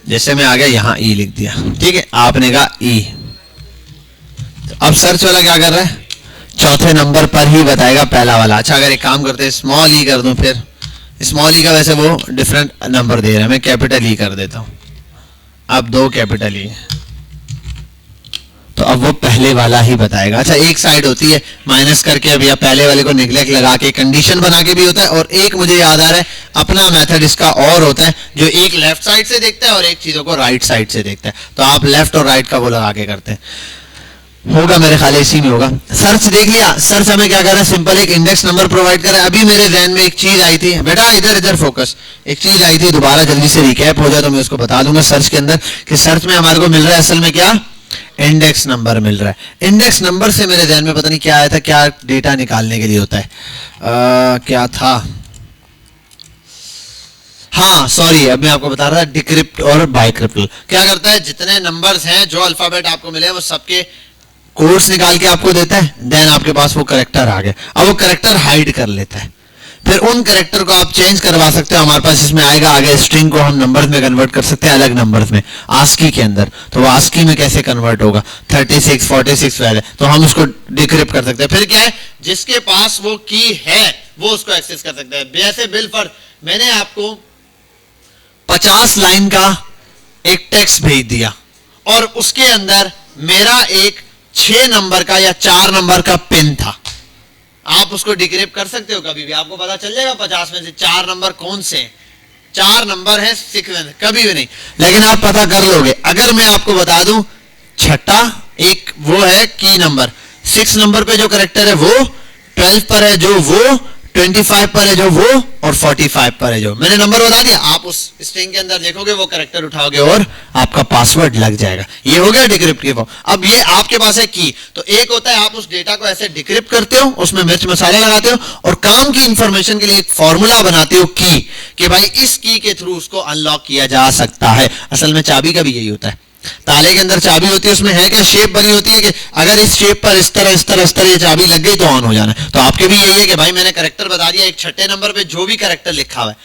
जैसे मैं आ गया यहां ई लिख दिया, ठीक है, आपने कहा ई। अब सर्च वाला क्या कर रहा है? चौथे नंबर पर ही बताएगा पहला वाला। अच्छा, अगर एक काम करते हैं स्मॉल ई कर दूं, फिर स्मॉल ई का वैसे वो डिफरेंट नंबर दे रहा है, मैं कैपिटल ई कर देता हूं। अब दो कैपिटल ई, तो अब वो पहले वाला ही बताएगा। अच्छा, एक साइड होती है माइनस करके अब या पहले वाले को निगलेक्ट लगा के कंडीशन बना के भी होता है, और एक मुझे याद आ रहा है अपना मेथड इसका और होता है जो एक लेफ्ट साइड से देखता है और एक चीजों को राइट साइड से देखता है। तो आप लेफ्ट और राइट का वो लगा के करते हैं, होगा मेरे ख्याल इसी में होगा। सर्च देख लिया, सर्च हमें क्या कर रहा है? सिंपल एक इंडेक्स नंबर प्रोवाइड कर रहा है। अभी मेरे ध्यान में एक चीज आई थी बेटा, इधर फोकस, एक चीज आई थी, दोबारा जल्दी से रिकैप हो जाए तो मैं उसको बता दूंगा। सर्च के अंदर कि सर्च में हमारे को मिल रहा है असल में क्या? इंडेक्स नंबर मिल रहा है। इंडेक्स नंबर से मेरे ध्यान में पता नहीं क्या आया था, क्या डेटा निकालने के लिए होता है, क्या था? हाँ सॉरी, अब मैं आपको बता रहा था डिक्रिप्ट और बाइक्रिप्ट क्या करता है, जितने नंबर्स हैं जो अल्फाबेट आपको मिले वो सबके कोड्स निकाल के आपको देता है। देन आपके पास वो करेक्टर आ गया, अब वो करेक्टर हाइड कर लेता है, फिर उन करेक्टर को आप चेंज करवा सकते हो। हमारे पास इसमें आएगा आगे स्ट्रिंग को हम नंबर्स में कन्वर्ट कर सकते हैं, अलग नंबर्स में, आस्की के अंदर। तो वो आस्की में कैसे कन्वर्ट होगा? 36 46 वैल्यू, तो हम उसको डिक्रिप्ट कर सकते हैं। फिर क्या है, जिसके पास वो की है वो उसको एक्सेस कर सकते हैं। जैसे बिलफर्ज मैंने आपको 50 लाइन का एक टेक्स्ट भेज दिया और उसके अंदर मेरा एक 6 नंबर का या 4 नंबर का पिन था, आप उसको डिक्रिप्ट कर सकते हो कभी भी, आपको पता चल जाएगा 50 में से 4 नंबर कौन से हैं। 4 नंबर है सीक्वेंस, कभी भी नहीं, लेकिन आप पता कर लोगे। अगर मैं आपको बता दूं छठा एक वो है की नंबर, 6 नंबर पे जो करेक्टर है वो, 12 पर है जो वो, 25 पर है जो वो, और 45 पर है जो। मैंने नंबर बता दिया, आप उस स्ट्रिंग के अंदर देखोगे वो करेक्टर उठाओगे और आपका पासवर्ड लग जाएगा। ये हो गया डिक्रिप्ट की फॉर्म। अब ये आपके पास है की, तो एक होता है आप उस डेटा को ऐसे डिक्रिप्ट करते हो, उसमें मिर्च मसाला लगाते हो और काम की इंफॉर्मेशन के लिए एक फॉर्मूला बनाते हो की, कि भाई इस की के थ्रू उसको अनलॉक किया जा सकता है। असल में चाबी का भी यही होता है, ताले के अंदर चाबी होती है, उसमें है क्या, शेप बनी होती है कि अगर इस शेप पर इस तरह ये चाबी लग गई तो ऑन हो जाना है। तो आपके भी यही है कि भाई मैंने करेक्टर बता दिया, एक छठे नंबर पे जो भी करेक्टर लिखा हुआ है,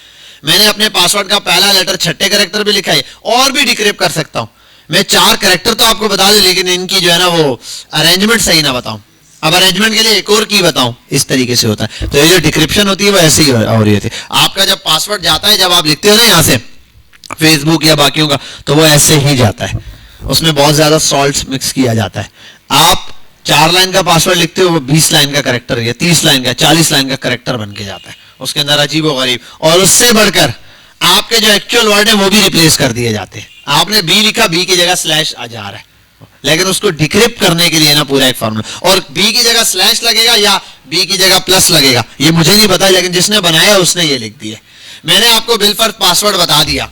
मैंने अपने पासवर्ड का पहला लेटर छठे करेक्टर पे लिखा है, और भी डिक्रिप्ट कर सकता हूं मैं। 4 करेक्टर तो आपको बता दूं, लेकिन इनकी जो है ना वो अरेंजमेंट सही ना बताऊं। अब अरेंजमेंट के लिए एक और की बताऊं, इस तरीके से होता है। तो ये जो डिक्रिप्शन होती है वो ऐसे ही हो रही होती है। आपका जब पासवर्ड जाता है, जब आप लिखते हो ना यहाँ से फेसबुक या बाकियों का, तो वो ऐसे ही जाता है, उसमें बहुत ज्यादा सॉल्ट मिक्स किया जाता है। आप 4 लाइन का पासवर्ड लिखते हो, वो 20 लाइन का करेक्टर या 30 लाइन का 40 लाइन का करेक्टर बन के जाता है, उसके अंदर अजीब व गरीब। और उससे बढ़कर आपके जो एक्चुअल वर्ड है वो भी रिप्लेस कर दिए जाते हैं। आपने बी लिखा, बी की जगह स्लैश आ जा रहा है, लेकिन उसको डिक्रिप्ट करने के लिए ना पूरा एक फॉर्मूला, और बी की जगह स्लैश लगेगा या बी की जगह प्लस लगेगा, ये मुझे नहीं पता, लेकिन जिसने बनाया उसने ये लिख दिया। मैंने आपको बिलफर्ज पासवर्ड बता दिया,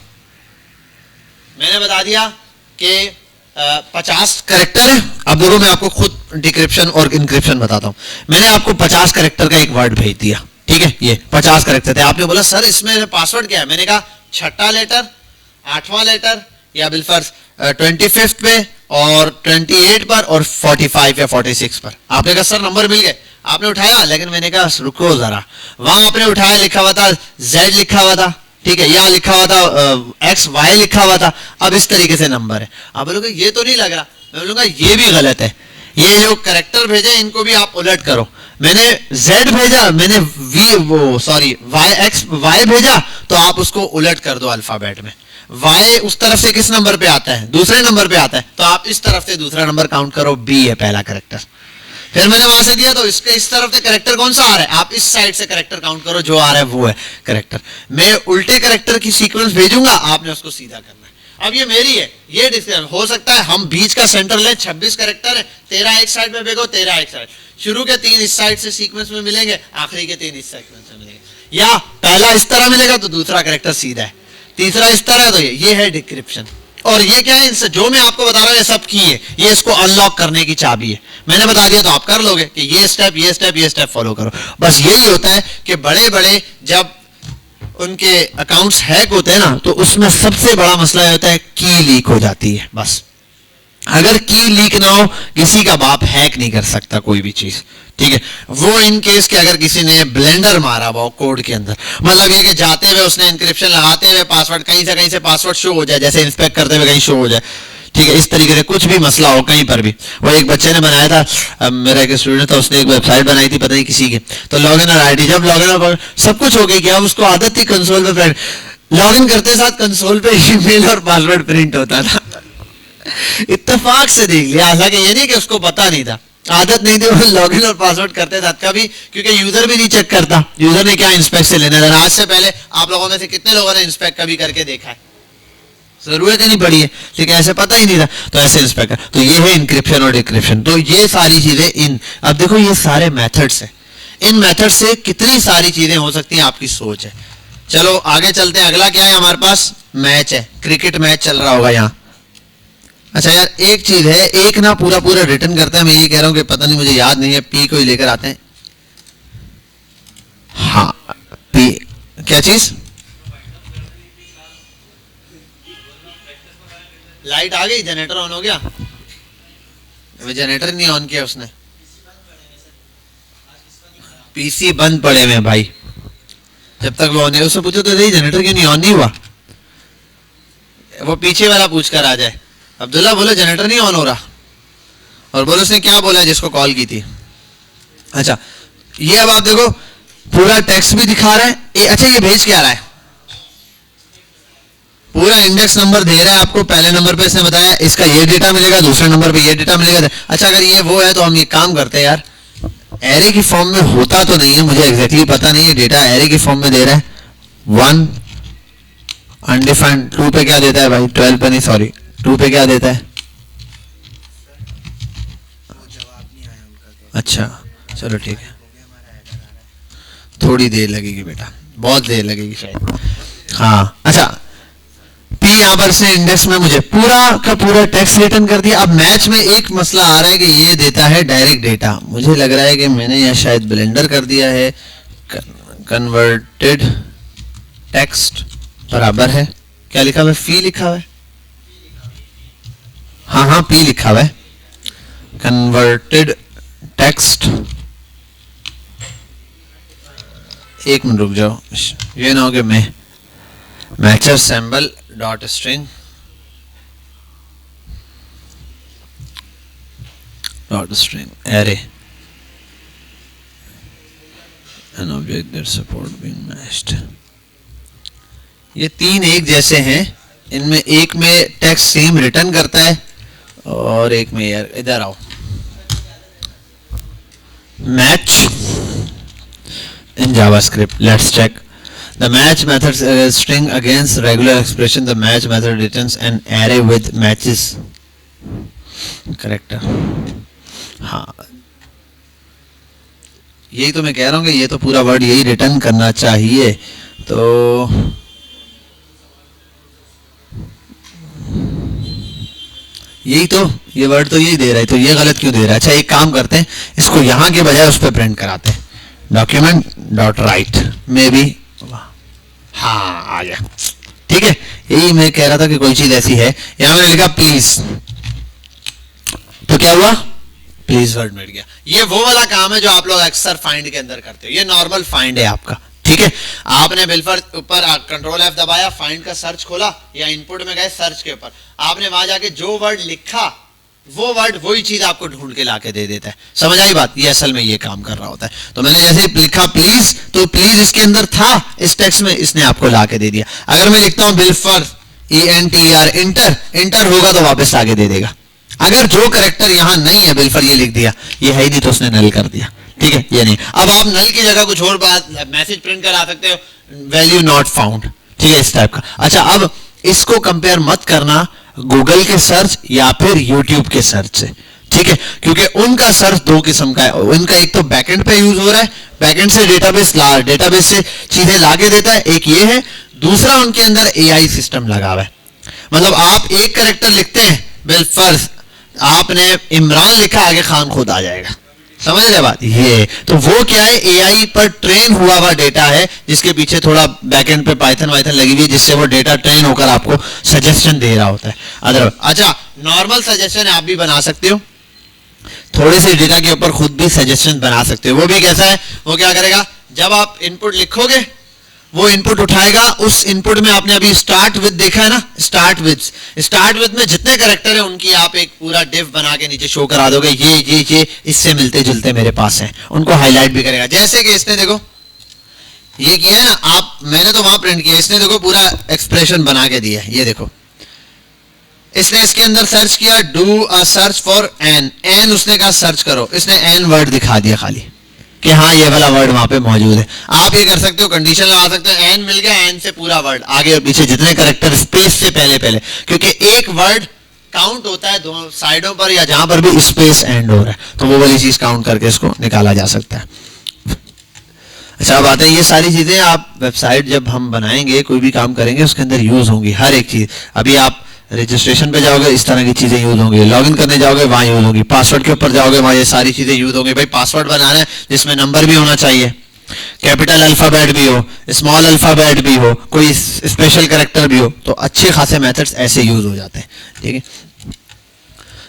मैंने बता दिया कि 50 करेक्टर है। अब देखो मैं आपको खुद डिक्रिप्शन और इंक्रिप्शन बताता हूं। मैंने आपको 50 करेक्टर का एक वर्ड भेज दिया, ठीक है, ये 50 करेक्टर थे। आपने बोला सर इसमें पासवर्ड क्या है? मैंने कहा छठा लेटर, 8वां लेटर, या बिलफर्ज 25 पे और 28 पर और 45 या 46 पर। आपने कहा सर नंबर मिल गए, आपने उठाया, लेकिन मैंने कहा रुको जरा, वहां आपने उठाया लिखा हुआ था Z लिखा हुआ था, ठीक है, यहाँ लिखा हुआ था XY लिखा हुआ था, अब इस तरीके से नंबर है। आप बोलोगे ये तो नहीं लग रहा, मैं बोलूंगा ये भी गलत है, ये जो कैरेक्टर भेजे इनको भी आप उलट करो। मैंने Z भेजा, मैंने Y भेजा, तो आप उसको उलट कर दो अल्फाबेट में। Y उस तरफ से किस नंबर पे आता है, दूसरे नंबर पे आता है, तो आप इस तरफ से दूसरा नंबर काउंट करो, B है पहला कैरेक्टर। फिर मैंने वहां से दिया तो इसके इस तरफ से कैरेक्टर कौन सा आ रहा है, आप इस साइड से कैरेक्टर काउंट करो, जो आ रहा है वो है कैरेक्टर। मैं उल्टे कैरेक्टर की सीक्वेंस भेजूंगा, आपने उसको सीधा करना है। अब ये मेरी है, ये डिसीजन हो सकता है हम बीच का सेंटर ले, 26 कैरेक्टर है, 13 एक साइड में भेजो, 13 एक साइड, शुरू के 3 इस साइड से सीक्वेंस में मिलेंगे, आखिरी के 3 इस सीक्वेंस में मिलेंगे, या पहला इस तरह मिलेगा तो दूसरा कैरेक्टर सीधा है, तीसरा इस तरह, तो ये है डिक्रिप्शन। और ये क्या है, इनसे जो मैं आपको बता रहा हूं ये सब की है, ये इसको अनलॉक करने की चाबी है। मैंने बता दिया तो आप कर लोगे कि ये स्टेप ये स्टेप ये स्टेप फॉलो करो। बस यही होता है कि बड़े बड़े जब उनके अकाउंट्स हैक होते हैं ना, तो उसमें सबसे बड़ा मसला होता है की लीक हो जाती है। बस अगर की लीक ना हो, किसी का बाप हैक नहीं कर सकता कोई भी चीज, ठीक है। वो इन केस के अगर किसी ने ब्लेंडर मारा हुआ कोड के अंदर, मतलब ये कि जाते हुए उसने इंक्रिप्शन लगाते हुए पासवर्ड कहीं से पासवर्ड शो हो जाए, जैसे इंस्पेक्ट करते हुए कहीं शो हो जाए, ठीक है, इस तरीके से कुछ भी मसला हो कहीं पर भी। वो एक बच्चे ने बनाया था, मेरा एक स्टूडेंट था, उसने एक वेबसाइट बनाई थी पता नहीं किसी की, तो लॉगिन और आईडी, जब लॉगिन सब कुछ हो गई, क्या उसको आदत थी कंसोल पे लॉगिन करते साथ कंसोल पे ईमेल और पासवर्ड प्रिंट होता था। इत्तेफाक से देख लिया, हालांकि ये नहीं कि उसको पता नहीं था, आदत नहीं थी, वो लॉगिन और पासवर्ड करते साथ कभी, क्योंकि यूजर भी नहीं चेक करता, यूजर ने क्या इंस्पेक्ट से लेना था। आज से पहले आप लोगों में से कितने लोगों ने इंस्पेक्ट कभी करके देखा है, जरूरत ही नहीं पड़ी है, ठीक है, ऐसे पता ही नहीं था, तो ऐसे इंस्पेक्ट। तो ये है इंक्रिप्शन और डिक्रिप्शन, तो ये सारी चीजें इन, अब देखो ये सारे मेथड्स हैं, इन मेथड से कितनी सारी चीजें हो सकती हैं, आपकी सोच है। चलो आगे चलते हैं, अगला क्या है हमारे पास, मैच है, क्रिकेट मैच चल रहा होगा यहाँ। अच्छा यार एक चीज है, एक ना पूरा रिटर्न करते हैं, मैं ये कह रहा हूं कि पता नहीं मुझे याद नहीं है, पी को ही लेकर आते हैं। हाँ पी क्या चीज, लाइट आ गई, जनरेटर ऑन हो गया, जनरेटर नहीं ऑन किया उसने, पीसी बंद पड़े हुए भाई, जब तक वो ऑन है उससे पूछो तो जनरेटर क्यों नहीं ऑन नहीं हुआ, वो पीछे वाला पूछ कर आ जाए। अब्दुल्ला बोले जनरेटर नहीं ऑन हो रहा, और बोलो उसने क्या बोला जिसको कॉल की थी। अच्छा ये अब आप देखो पूरा टेक्स्ट भी दिखा रहा है, अच्छा ये भेज क्या रहा है, पूरा इंडेक्स नंबर दे रहा है आपको, पहले नंबर पे इसने बताया इसका ये डेटा मिलेगा, दूसरे नंबर पे ये डेटा मिलेगा। अच्छा अगर ये वो है तो हम ये काम करते हैं यार, एरे की फॉर्म में होता तो नहीं है, मुझे एग्जैक्टली पता नहीं है, डेटा एरे की फॉर्म में दे रहा है, 1 अनडिफाइंड, 2 पे क्या देता है भाई, 12 पे नहीं सॉरी 2 पे क्या देता है, अच्छा चलो ठीक है, थोड़ी देर लगेगी बेटा, बहुत देर लगेगी शायद, हाँ। अच्छा पी यहाँ पर से इंडेक्स में मुझे पूरा का पूरा टेक्स्ट रिटर्न कर दिया। अब मैच में एक मसला आ रहा है कि ये देता है डायरेक्ट डेटा, मुझे लग रहा है कि मैंने यहाँ शायद ब्लेंडर कर दिया है, कन्वर्टेड टेक्स्ट बराबर है, क्या लिखा हुआ है, फी लिखा हुआ है, हाँ पी लिखा हुआ है, कन्वर्टेड टेक्स्ट, एक मिनट रुक जाओ, ये ना हो कि मैं mature symbol dot string array an object that support being matched। ये 3 एक जैसे हैं, इनमें एक में टेक्स्ट सेम रिटर्न करता है और एक में, यार इधर आओ, match in JavaScript, let's check the match method string against regular expression, the match method returns an array with matches, correct। हाँ यही तो मैं कह रहा हूँ कि ये तो पूरा वर्ड यही रिटर्न करना चाहिए, तो यही तो, ये वर्ड तो यही दे रहा है, तो ये गलत क्यों दे रहा है। अच्छा एक काम करते हैं, इसको यहाँ के बजाय उस पर प्रिंट कराते हैं, डॉक्यूमेंट डॉट राइट में भी, हाँ आ गया, ठीक है। यही मैं कह रहा था कि कोई चीज ऐसी है, यहाँ मैंने लिखा प्लीज, तो क्या हुआ, प्लीज वर्ड मिट गया। ये वो वाला काम है जो आप लोग अक्सर फाइंड के अंदर करते हो, ये नॉर्मल फाइंड है आपका, ठीक है। आपने बिल्कुल ऊपर कंट्रोल F दबाया, फाइंड का सर्च खोला या इनपुट में गए सर्च के ऊपर, आपने वहां जाके जो वर्ड लिखा वो वर्ड वही चीज आपको ढूंढ के लाके दे देता है। समझ आई बात? ये असल में ये काम कर रहा होता है। तो मैंने जैसे लिखा प्लीज, तो प्लीज इसके अंदर था इस टेक्स्ट में, इसने आपको लाके दे दिया। अगर मैं लिखता हूं बिलफर ENTER, इंटर, इंटर होगा तो वापस आगे दे देगा। अगर जो करेक्टर यहां नहीं है बिलफर ये लिख दिया, ये है ही नहीं तो उसने नल कर दिया, ठीक है, ये नहीं। अब आप नल की जगह कुछ और बात मैसेज प्रिंट करा सकते हो, वैल्यू नॉट फाउंड, ठीक है, इस टाइप का। अच्छा, अब इसको कंपेयर मत करना गूगल के सर्च या फिर यूट्यूब के सर्च से, ठीक है, क्योंकि उनका सर्च दो किस्म का है। उनका एक तो बैकएंड पे यूज हो रहा है, बैकएंड से डेटाबेस से चीजें लाके देता है, एक ये है। दूसरा उनके अंदर AI सिस्टम लगा हुआ है। मतलब आप एक करेक्टर लिखते हैं, बिलफर्ज आपने इमरान लिखा, आगे खान खुद आ जाएगा। समझ रहे बात? ये तो वो क्या है, AI पर ट्रेन हुआ हुआ डेटा है, जिसके पीछे थोड़ा बैकएंड पे पाइथन वाइथन लगी हुई है, जिससे वो डेटा ट्रेन होकर आपको सजेशन दे रहा होता है। अदर अच्छा, नॉर्मल सजेशन आप भी बना सकते हो, थोड़े से डेटा के ऊपर खुद भी सजेशन बना सकते हो। वो भी कैसा है, वो क्या करेगा, जब आप इनपुट लिखोगे वो इनपुट उठाएगा, उस इनपुट में आपने अभी स्टार्ट विद देखा है ना, स्टार्ट विद में जितने कैरेक्टर है उनकी आप एक पूरा डिव बना के नीचे शो करा दोगे, ये इससे मिलते जुलते मेरे पास हैं, उनको हाईलाइट भी करेगा। जैसे कि इसने देखो ये किया है ना, आप मैंने तो वहां प्रिंट किया, इसने देखो पूरा एक्सप्रेशन बना के दिया है। ये देखो इसने इसके अंदर सर्च किया, do a search for an उसने कहा सर्च करो, इसने एन वर्ड दिखा दिया खाली कि हाँ ये वाला वर्ड वहां पे मौजूद है। आप ये कर सकते हो, कंडीशन लगा सकते हो, एन मिल गया, एन से पूरा वर्ड आगे और पीछे जितने करेक्टर स्पेस से पहले, क्योंकि एक वर्ड काउंट होता है दोनों साइडों पर या जहां पर भी स्पेस एंड हो रहा है, तो वो वाली चीज काउंट करके इसको निकाला जा सकता है। अच्छा, अब आते हैं ये सारी चीजें आप वेबसाइट जब हम बनाएंगे, कोई भी काम करेंगे, उसके अंदर यूज होंगी हर एक चीज। अभी आप रजिस्ट्रेशन पे जाओगे, इस तरह की चीजें यूज होंगी, लॉगिन करने जाओगे वहां यूज होगी, पासवर्ड के ऊपर जाओगे वहां ये सारी चीजें यूज होंगी। भाई पासवर्ड बनाना है जिसमें नंबर भी होना चाहिए, कैपिटल अल्फाबेट भी हो, स्मॉल अल्फाबेट भी हो, कोई स्पेशल कैरेक्टर भी हो, तो अच्छे खासे मेथड्स ऐसे यूज हो जाते हैं, ठीक है।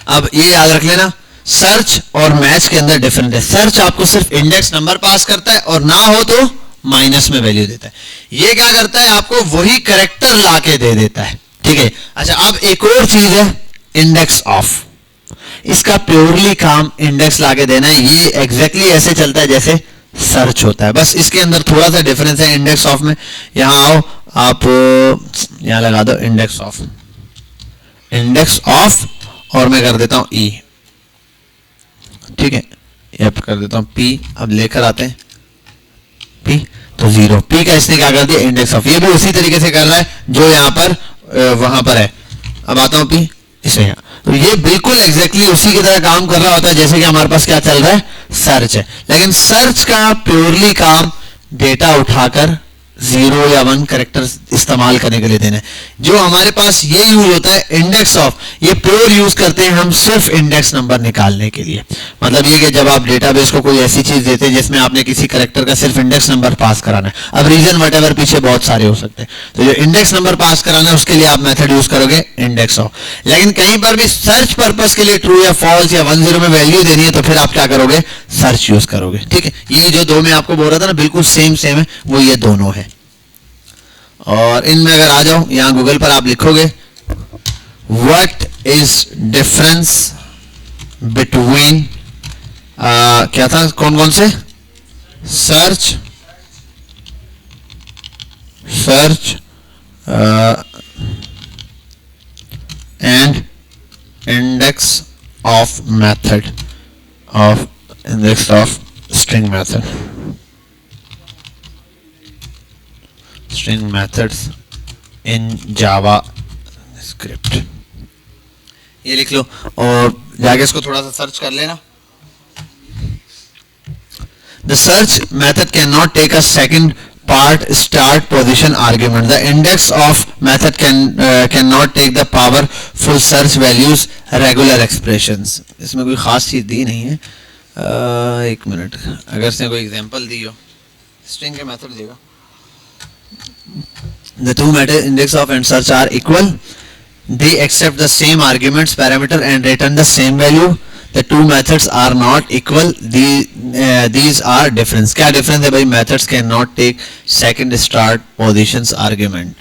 अब ये याद रख लेना, सर्च और मैच के अंदर डिफरेंट है। सर्च आपको सिर्फ इंडेक्स नंबर पास करता है और ना हो तो माइनस में वैल्यू देता है। ये क्या करता है, आपको वही कैरेक्टर ला के दे देता है, ठीक है। अच्छा, अब एक और चीज है इंडेक्स ऑफ, इसका प्योरली काम इंडेक्स लाके देना है। ये एग्जैक्टली ऐसे चलता है जैसे सर्च होता है, बस इसके अंदर थोड़ा सा डिफरेंस है इंडेक्स ऑफ में। यहां आओ, आप यहां लगा दो इंडेक्स ऑफ और मैं कर देता हूं ई, ठीक है, ये कर देता हूं पी। अब लेकर आते हैं पी, तो 0 पी का इसने क्या कर दिया, इंडेक्स ऑफ। ये भी उसी तरीके से कर रहा है जो यहां पर वहां पर है। अब आता हूं पी इसे यहां, तो ये बिल्कुल एग्जैक्टली उसी की तरह काम कर रहा होता है जैसे कि हमारे पास क्या चल रहा है, सर्च है। लेकिन सर्च का प्योरली काम डेटा उठाकर 0 या 1 कैरेक्टर इस्तेमाल करने के लिए देना है। जो हमारे पास ये यूज होता है इंडेक्स ऑफ, ये प्योर यूज करते हैं हम सिर्फ इंडेक्स नंबर निकालने के लिए। मतलब ये कि जब आप डेटाबेस को कोई ऐसी चीज देते हैं जिसमें आपने किसी कैरेक्टर का सिर्फ इंडेक्स नंबर पास कराना है, अब रीजन वटेवर पीछे बहुत सारे हो सकते हैं, तो जो इंडेक्स नंबर पास कराना है उसके लिए आप मेथड यूज करोगे इंडेक्स ऑफ। लेकिन कहीं पर भी सर्च पर्पस के लिए ट्रू या फॉल्स या 1-0 में वैल्यू देनी है तो फिर आप क्या करोगे, सर्च यूज करोगे, ठीक है। ये जो दो मैं आपको बोल रहा था ना, बिल्कुल सेम है, वो ये दोनों है। और इनमें अगर आ जाओ, यहां गूगल पर आप लिखोगे व्हाट इज डिफरेंस बिटवीन क्या था, कौन कौन से, search and index of method of index of string method, string methods in Java script। ये लिख लो और जाके इसको थोड़ा सा सर्च कर लेना। The search method cannot take a second part start position argument. The index of method cannot take the powerful search values regular expressions। इसमें कोई खास चीज दी नहीं है। एक मिनट, अगर इसने कोई एग्जांपल दी हो, स्ट्रिंग के मेथड देगा। The two method index of and search are equal. They accept the same arguments parameter and return the same value. The two methods are not equal, these are difference. क्या difference है भाई? Methods can not take second start positions argument.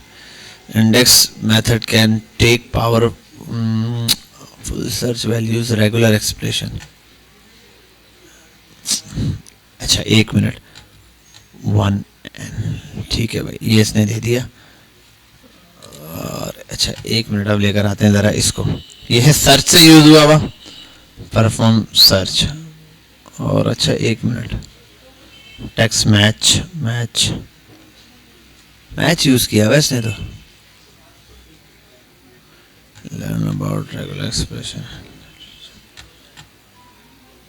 Index method can take powerful search values regular expression. अच्छा एक minute, 1n, ठीक है भाई, ये इसने दे दिया. और अच्छा एक मिनट, अब लेकर आते हैं जरा इसको. ये है सर्च से यूज हुआ हुआ, परफॉर्म सर्च. और अच्छा एक minute, text match, match use किया हुआ इसने. तो learn about regular expression.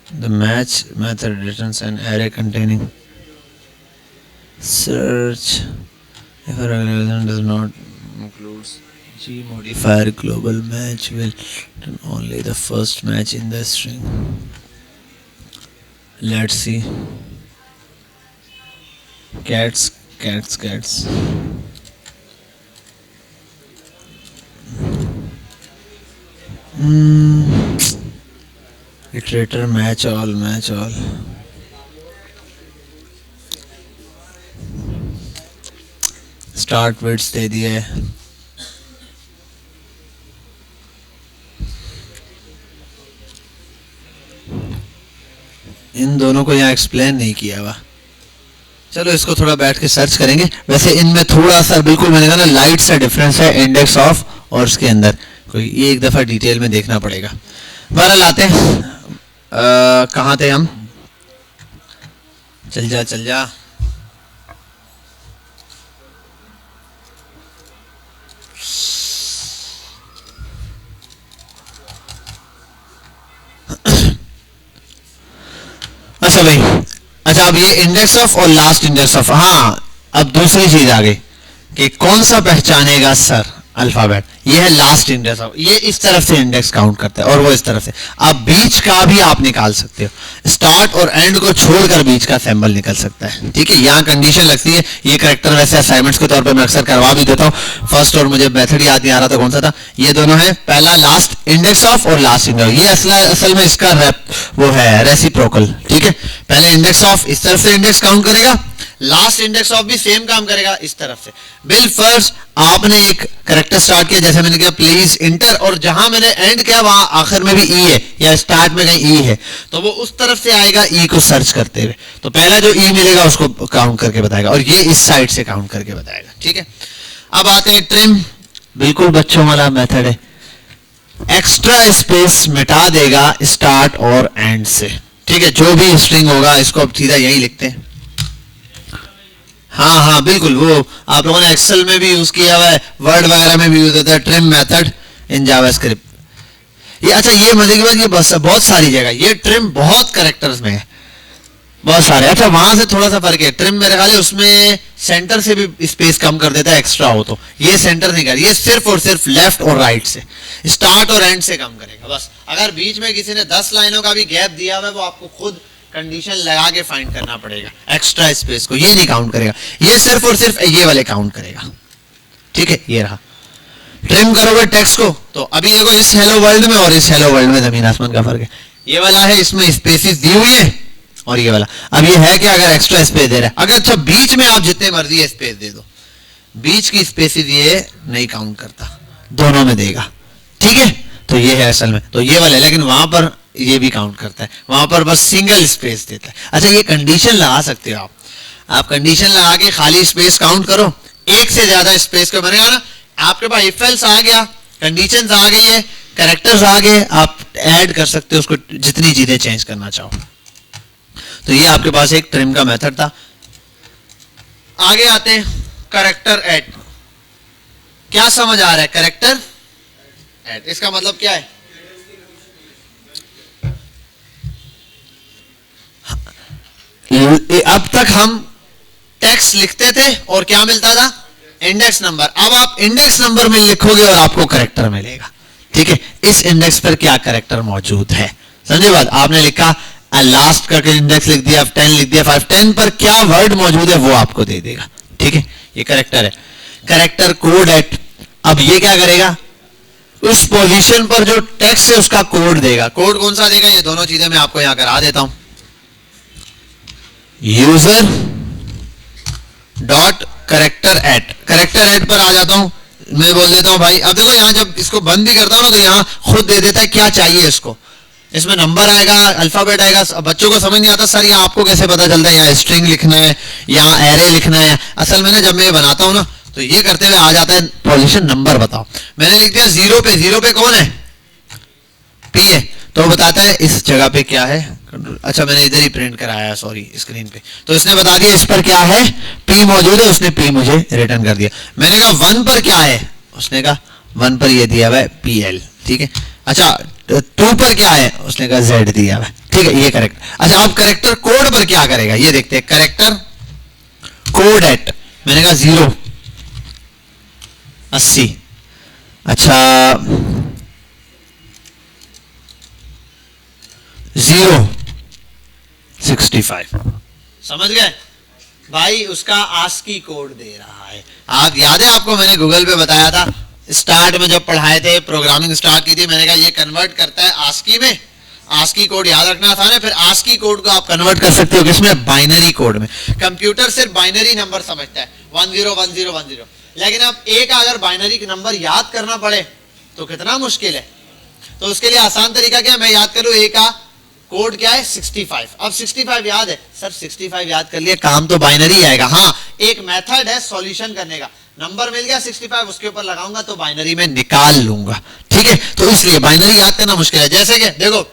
The match method returns an array containing search if a regulation does not include G modifier. Global match will return only the first match in the string. Let's see. Cats. Iterator match all. Start विड्स दे दिए. इन दोनों को यहाँ explain नहीं किया हुआ. चलो इसको थोड़ा बैठ के सर्च करेंगे. वैसे इनमें थोड़ा सा बिल्कुल मैंने कहा ना लाइट सा डिफरेंस है इंडेक्स ऑफ और उसके अंदर. कोई ये एक दफा डिटेल में देखना पड़ेगा. बहरहाल आते हैं, कहाँ थे हम? चल जा. अच्छा भाई, अच्छा अब ये इंडेक्स ऑफ और लास्ट इंडेक्स ऑफ. हाँ अब दूसरी चीज आ गई कि कौन सा पहचानेगा सर अल्फाबेट. ये है लास्ट इंडेक्स ऑफ. ये इस तरफ से इंडेक्स काउंट करता है और वो इस तरफ से. अब बीच का भी आप निकाल सकते हो. स्टार्ट और एंड को छोड़कर बीच का सिंबल निकल सकता है. ठीक है, यहाँ कंडीशन लगती है. ये करेक्टर वैसे असाइनमेंट्स के तौर पे मैं अक्सर करवा भी देता हूँ. फर्स्ट और मुझे मेथड याद नहीं आ रहा था कौन सा था. ये दोनों है, पहला लास्ट इंडेक्स ऑफ और लास्ट इंडेक्स. ये असल में इसका वो है रेसिप्रोकल. ठीक है, पहले इंडेक्स ऑफ इस तरफ से इंडेक्स काउंट करेगा, लास्ट इंडेक्स ऑफ भी सेम काम करेगा इस तरफ से. बिल फर्ज आपने एक करेक्टर स्टार्ट किया, जैसे मैंने किया प्लीज इंटर, और जहां मैंने एंड किया वहां आखिर में भी ई है या स्टार्ट में कहीं ई है, तो वो उस तरफ से आएगा ई को सर्च करते हुए. तो पहला जो ई मिलेगा उसको काउंट करके बताएगा और ये इस साइड से काउंट करके बताएगा. ठीक है, अब आते हैं ट्रिम. बिल्कुल बच्चों वाला मेथड है. एक्स्ट्रा स्पेस मिटा देगा स्टार्ट और एंड से. ठीक है, जो भी स्ट्रिंग होगा इसको अब सीधा यही लिखते हैं. हाँ बिल्कुल, वो आप लोगों ने एक्सेल में भी यूज किया हुआ है, वर्ड वगैरह में भी यूज होता है ट्रिम मेथड इन जावास्क्रिप्ट. ये अच्छा ये मजे की बात, ये बस बहुत सारी जगह ये ट्रिम बहुत कैरेक्टर्स में है, बहुत सारे. अच्छा वहां से थोड़ा सा फर्क है. ट्रिम मेरे ख्याल है उसमें सेंटर से भी स्पेस कम कर देता है एक्स्ट्रा हो तो. ये सेंटर नहीं कर, ये सिर्फ और सिर्फ लेफ्ट और राइट से, स्टार्ट और एंड से कम करेगा बस. अगर बीच में किसी ने 10 लाइनों का भी गैप दिया हुआ है वो आपको खुद कंडीशन लगा के फाइंड करना पड़ेगा. एक्स्ट्रा स्पेस को ये नहीं काउंट करेगा, ये सिर्फ और सिर्फ ये वाले काउंट करेगा. ठीक है, ये रहा. ट्रिम करोगे टेक्स्ट को तो अभी देखो इस हेलो वर्ल्ड में और इस हेलो वर्ल्ड में जमीन आसमान का फर्क है. ये वाला है इसमें स्पेसेस दी हुई है और ये वाला. अब ये है कि अगर एक्स्ट्रा स्पेस दे रहा है, अगर अच्छा बीच में आप जितने मर्जी स्पेस दे दो, बीच की स्पेसेस ये नहीं काउंट करता, दोनों में देगा. ठीक है, तो ये है असल में, तो ये वाला है. लेकिन वहां पर ये भी काउंट करता है, वहां पर बस सिंगल स्पेस देता है. अच्छा ये कंडीशन लगा सकते हो आप कंडीशन लगा के खाली स्पेस काउंट करो. एक से ज्यादा स्पेस को बनेगा ना, आपके पास इफ एल्स आ गया, कंडीशंस आ गई है, कैरेक्टर्स आ गए, आप ऐड कर सकते हो उसको जितनी चीजें चेंज करना चाहो. तो ये आपके पास एक ट्रिम का मेथड था. आगे आते हैं कैरेक्टर ऐड. क्या समझ आ रहा है कैरेक्टर ऐड? इसका मतलब क्या है? अब तक हम टेक्स्ट लिखते थे और क्या मिलता था? Index number. अब आप इंडेक्स नंबर में लिखोगे और आपको कैरेक्टर मिलेगा. ठीक है, इस इंडेक्स पर क्या कैरेक्टर मौजूद है, समझे बात? आपने लिखा लास्ट करके इंडेक्स लिख दिया, 10 लिख दिया, 5, 10 पर क्या वर्ड मौजूद है वो आपको दे देगा. ठीक है, ये कैरेक्टर है. Character code at. अब ये क्या करेगा? उस पोजीशन पर जो टेक्स्ट है उसका कोड देगा। कोड कौन सा देगा, ये दोनों चीजें मैं आपको यहां करा देता हूं। यूजर डॉट करेक्टर एट पर आ जाता हूं, मैं बोल देता हूं भाई, अब देखो यहां जब इसको बंद भी करता हूं ना तो यहां खुद दे देता है क्या चाहिए इसको, इसमें नंबर आएगा, अल्फाबेट आएगा। बच्चों को समझ नहीं आता सर यहाँ आपको कैसे पता चलता है यहाँ स्ट्रिंग लिखना है या एरे लिखना है। असल में ना जब मैं ये बनाता हूँ ना तो ये करते हुए आ जाता है पोजीशन नंबर बताओ, मैंने लिख दिया 0 पे, 0 पे कौन है, पी है, तो बताता है इस जगह पे क्या है। अच्छा मैंने इधर ही प्रिंट कराया है सॉरी स्क्रीन पे, तो इसने बता दिया इस पर क्या है, पी मौजूद है, उसने पी मुझे रिटर्न कर दिया। मैंने कहा 1 पर क्या है, उसने कहा 1 पर ये दिया हुआ है PL, ठीक है। अच्छा 2 पर क्या है, उसने कहा Z दिया हुआ है, ठीक है, ये करेक्ट। अच्छा अब करेक्टर कोड पर क्या करेगा ये देखते हैं, करेक्टर कोड एट, मैंने कहा 0 80, अच्छा 0 65, समझ गए भाई, उसका आस्की कोड दे रहा है। आप याद है आपको मैंने गूगल पे बताया था स्टार्ट में जब पढ़ाए थे, प्रोग्रामिंग स्टार्ट की थी, मैंने कहा ये कन्वर्ट करता है आस्की में, आस्की कोड याद रखना आसान है, फिर आस्की कोड को आप कन्वर्ट कर सकते हो किसमें, बाइनरी कोड में। कंप्यूटर सिर्फ बाइनरी नंबर समझता है 101010, लेकिन अब ए का अगर बाइनरी नंबर याद करना पड़े तो कितना मुश्किल है, तो उसके लिए आसान तरीका क्या है, मैं याद करूं ए का कोड क्या है 65, अब 65 याद है सर, 65 याद कर लिया, काम तो बाइनरी आएगा। हाँ एक मेथड है सॉल्यूशन करने का, नंबर मिल गया 65 उसके ऊपर लगाऊंगा तो बाइनरी में निकाल लूंगा, ठीक है। तो इसलिए बाइनरी याद करना मुश्किल है। जैसे कि देखो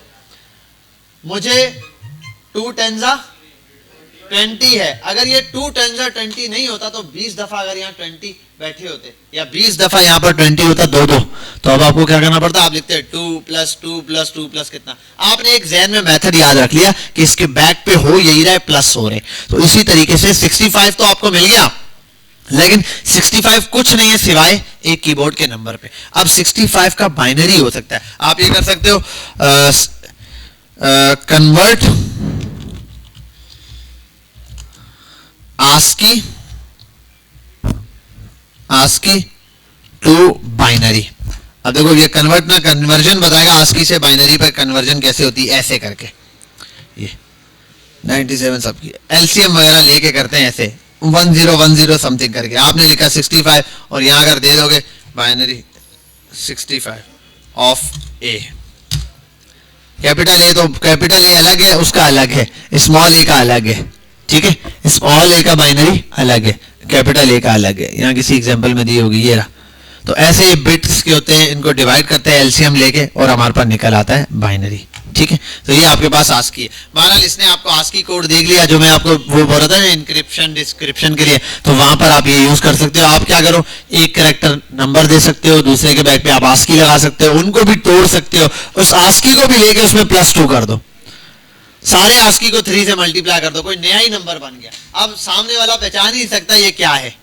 मुझे 2 10 20 है, अगर ये 2 10 20 नहीं होता तो 20 दफा अगर यहाँ 20 बैठे होते या 20 दफा यहाँ पर 20 होता दो, तो अब आपको क्या करना पड़ता, आप लिखते हैं 2 + 2 + 2 + कितना, आपने एक ज़हन में मेथड याद रख लिया कि इसके बैक पे हो यही रहा है प्लस हो रहे, तो इसी तरीके से 65 तो आपको मिल गया, लेकिन 65 कुछ नहीं है सिवाय एक कीबोर्ड के नंबर पे। अब 65 का बाइनरी हो सकता है, आप ये कर सकते हो कन्वर्ट ASCII टू बाइनरी। अब देखो ये कन्वर्ट ना कन्वर्जन बताएगा ASCII से बाइनरी पर कन्वर्जन कैसे होती है, ऐसे करके ये 97 सबकी एलसीएम वगैरह लेके करते हैं ऐसे 1010 समथिंग करके, आपने लिखा 65 और यहां अगर दे दोगे binary 65 of A, capital A तो कैपिटल ए अलग है, उसका अलग है, स्मॉल ए का अलग है, ठीक है, स्मॉल ए का बाइनरी अलग है, कैपिटल ए का अलग है, यहाँ किसी एग्जांपल में दी होगी ये रहा। तो ऐसे बिट्स के होते हैं, इनको डिवाइड करते हैं एलसीएम लेके और हमारे पास निकल आता है बाइनरी, ठीक है। तो ये आपके पास ASCII है। बहरहाल इसने आपको ASCII कोड देख लिया, जो मैं आपको वो बोल रहा था ना इंक्रिप्शन डिस्क्रिप्शन के लिए, तो वहां पर आप ये यूज कर सकते हो। आप क्या करो, एक कैरेक्टर नंबर दे सकते हो, दूसरे के बैक पे आप ASCII लगा सकते हो, उनको भी तोड़ सकते हो, उस ASCII को भी लेके उसमें +2 कर दो, सारे ASCII को 3 से मल्टीप्लाई कर दो, कोई नया ही नंबर बन गया। अब सामने वाला पहचान ही नहीं सकता ये क्या है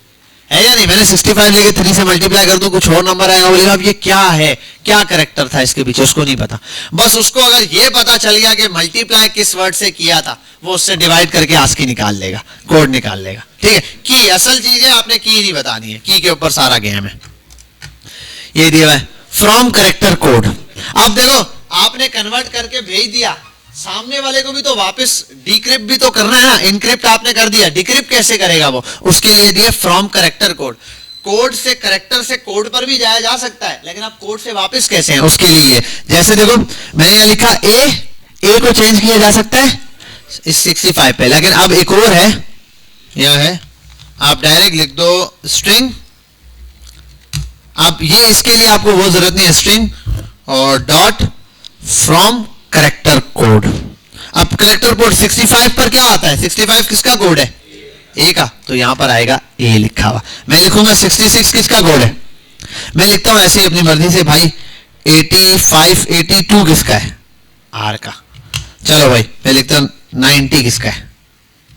या नहीं, मैंने 65 लेके 3 से मल्टीप्लाई कर दूं, कुछ और नंबर आएगा, बोलेगा अब ये क्या है, क्या कैरेक्टर था इसके पीछे, उसको नहीं पता। बस उसको अगर ये पता चल गया कि मल्टीप्लाई किस वर्ड से किया था, वो उससे डिवाइड करके ASCII निकाल लेगा, कोड निकाल लेगा, ठीक है। की असल चीज है, आपने की नहीं बतानी है, की के ऊपर सारा गेम है। ये दिया है फ्रॉम कैरेक्टर कोड। अब देखो आपने कन्वर्ट करके भेज दिया, सामने वाले को भी तो वापस डिक्रिप्ट भी तो करना है ना, इनक्रिप्ट आपने कर दिया, डिक्रिप्ट कैसे करेगा वो, उसके लिए दिया फ्रॉम कैरेक्टर कोड। कोड से कैरेक्टर से कोड पर भी जाया जा सकता है, लेकिन आप कोड से वापस कैसे हैं उसके लिए, जैसे देखो मैंने यहाँ लिखा ए को चेंज किया जा सकता है इस 65 पे, लेकिन अब एक और है, यह है आप डायरेक्ट लिख दो स्ट्रिंग। अब ये इसके लिए आपको वो जरूरत नहीं है, स्ट्रिंग और डॉट फ्रॉम कैरेक्टर कोड। अब कैरेक्टर कोड 65 पर क्या आता है, 65 किसका कोड है, ए का, तो यहां पर आएगा ए लिखा हुआ। मैं लिखूंगा 66 किसका कोड है, मैं लिखता हूं ऐसे अपनी मर्जी से भाई 85 82 किसका है, आर का। चलो भाई मैं लिखता हूं 90 किसका है,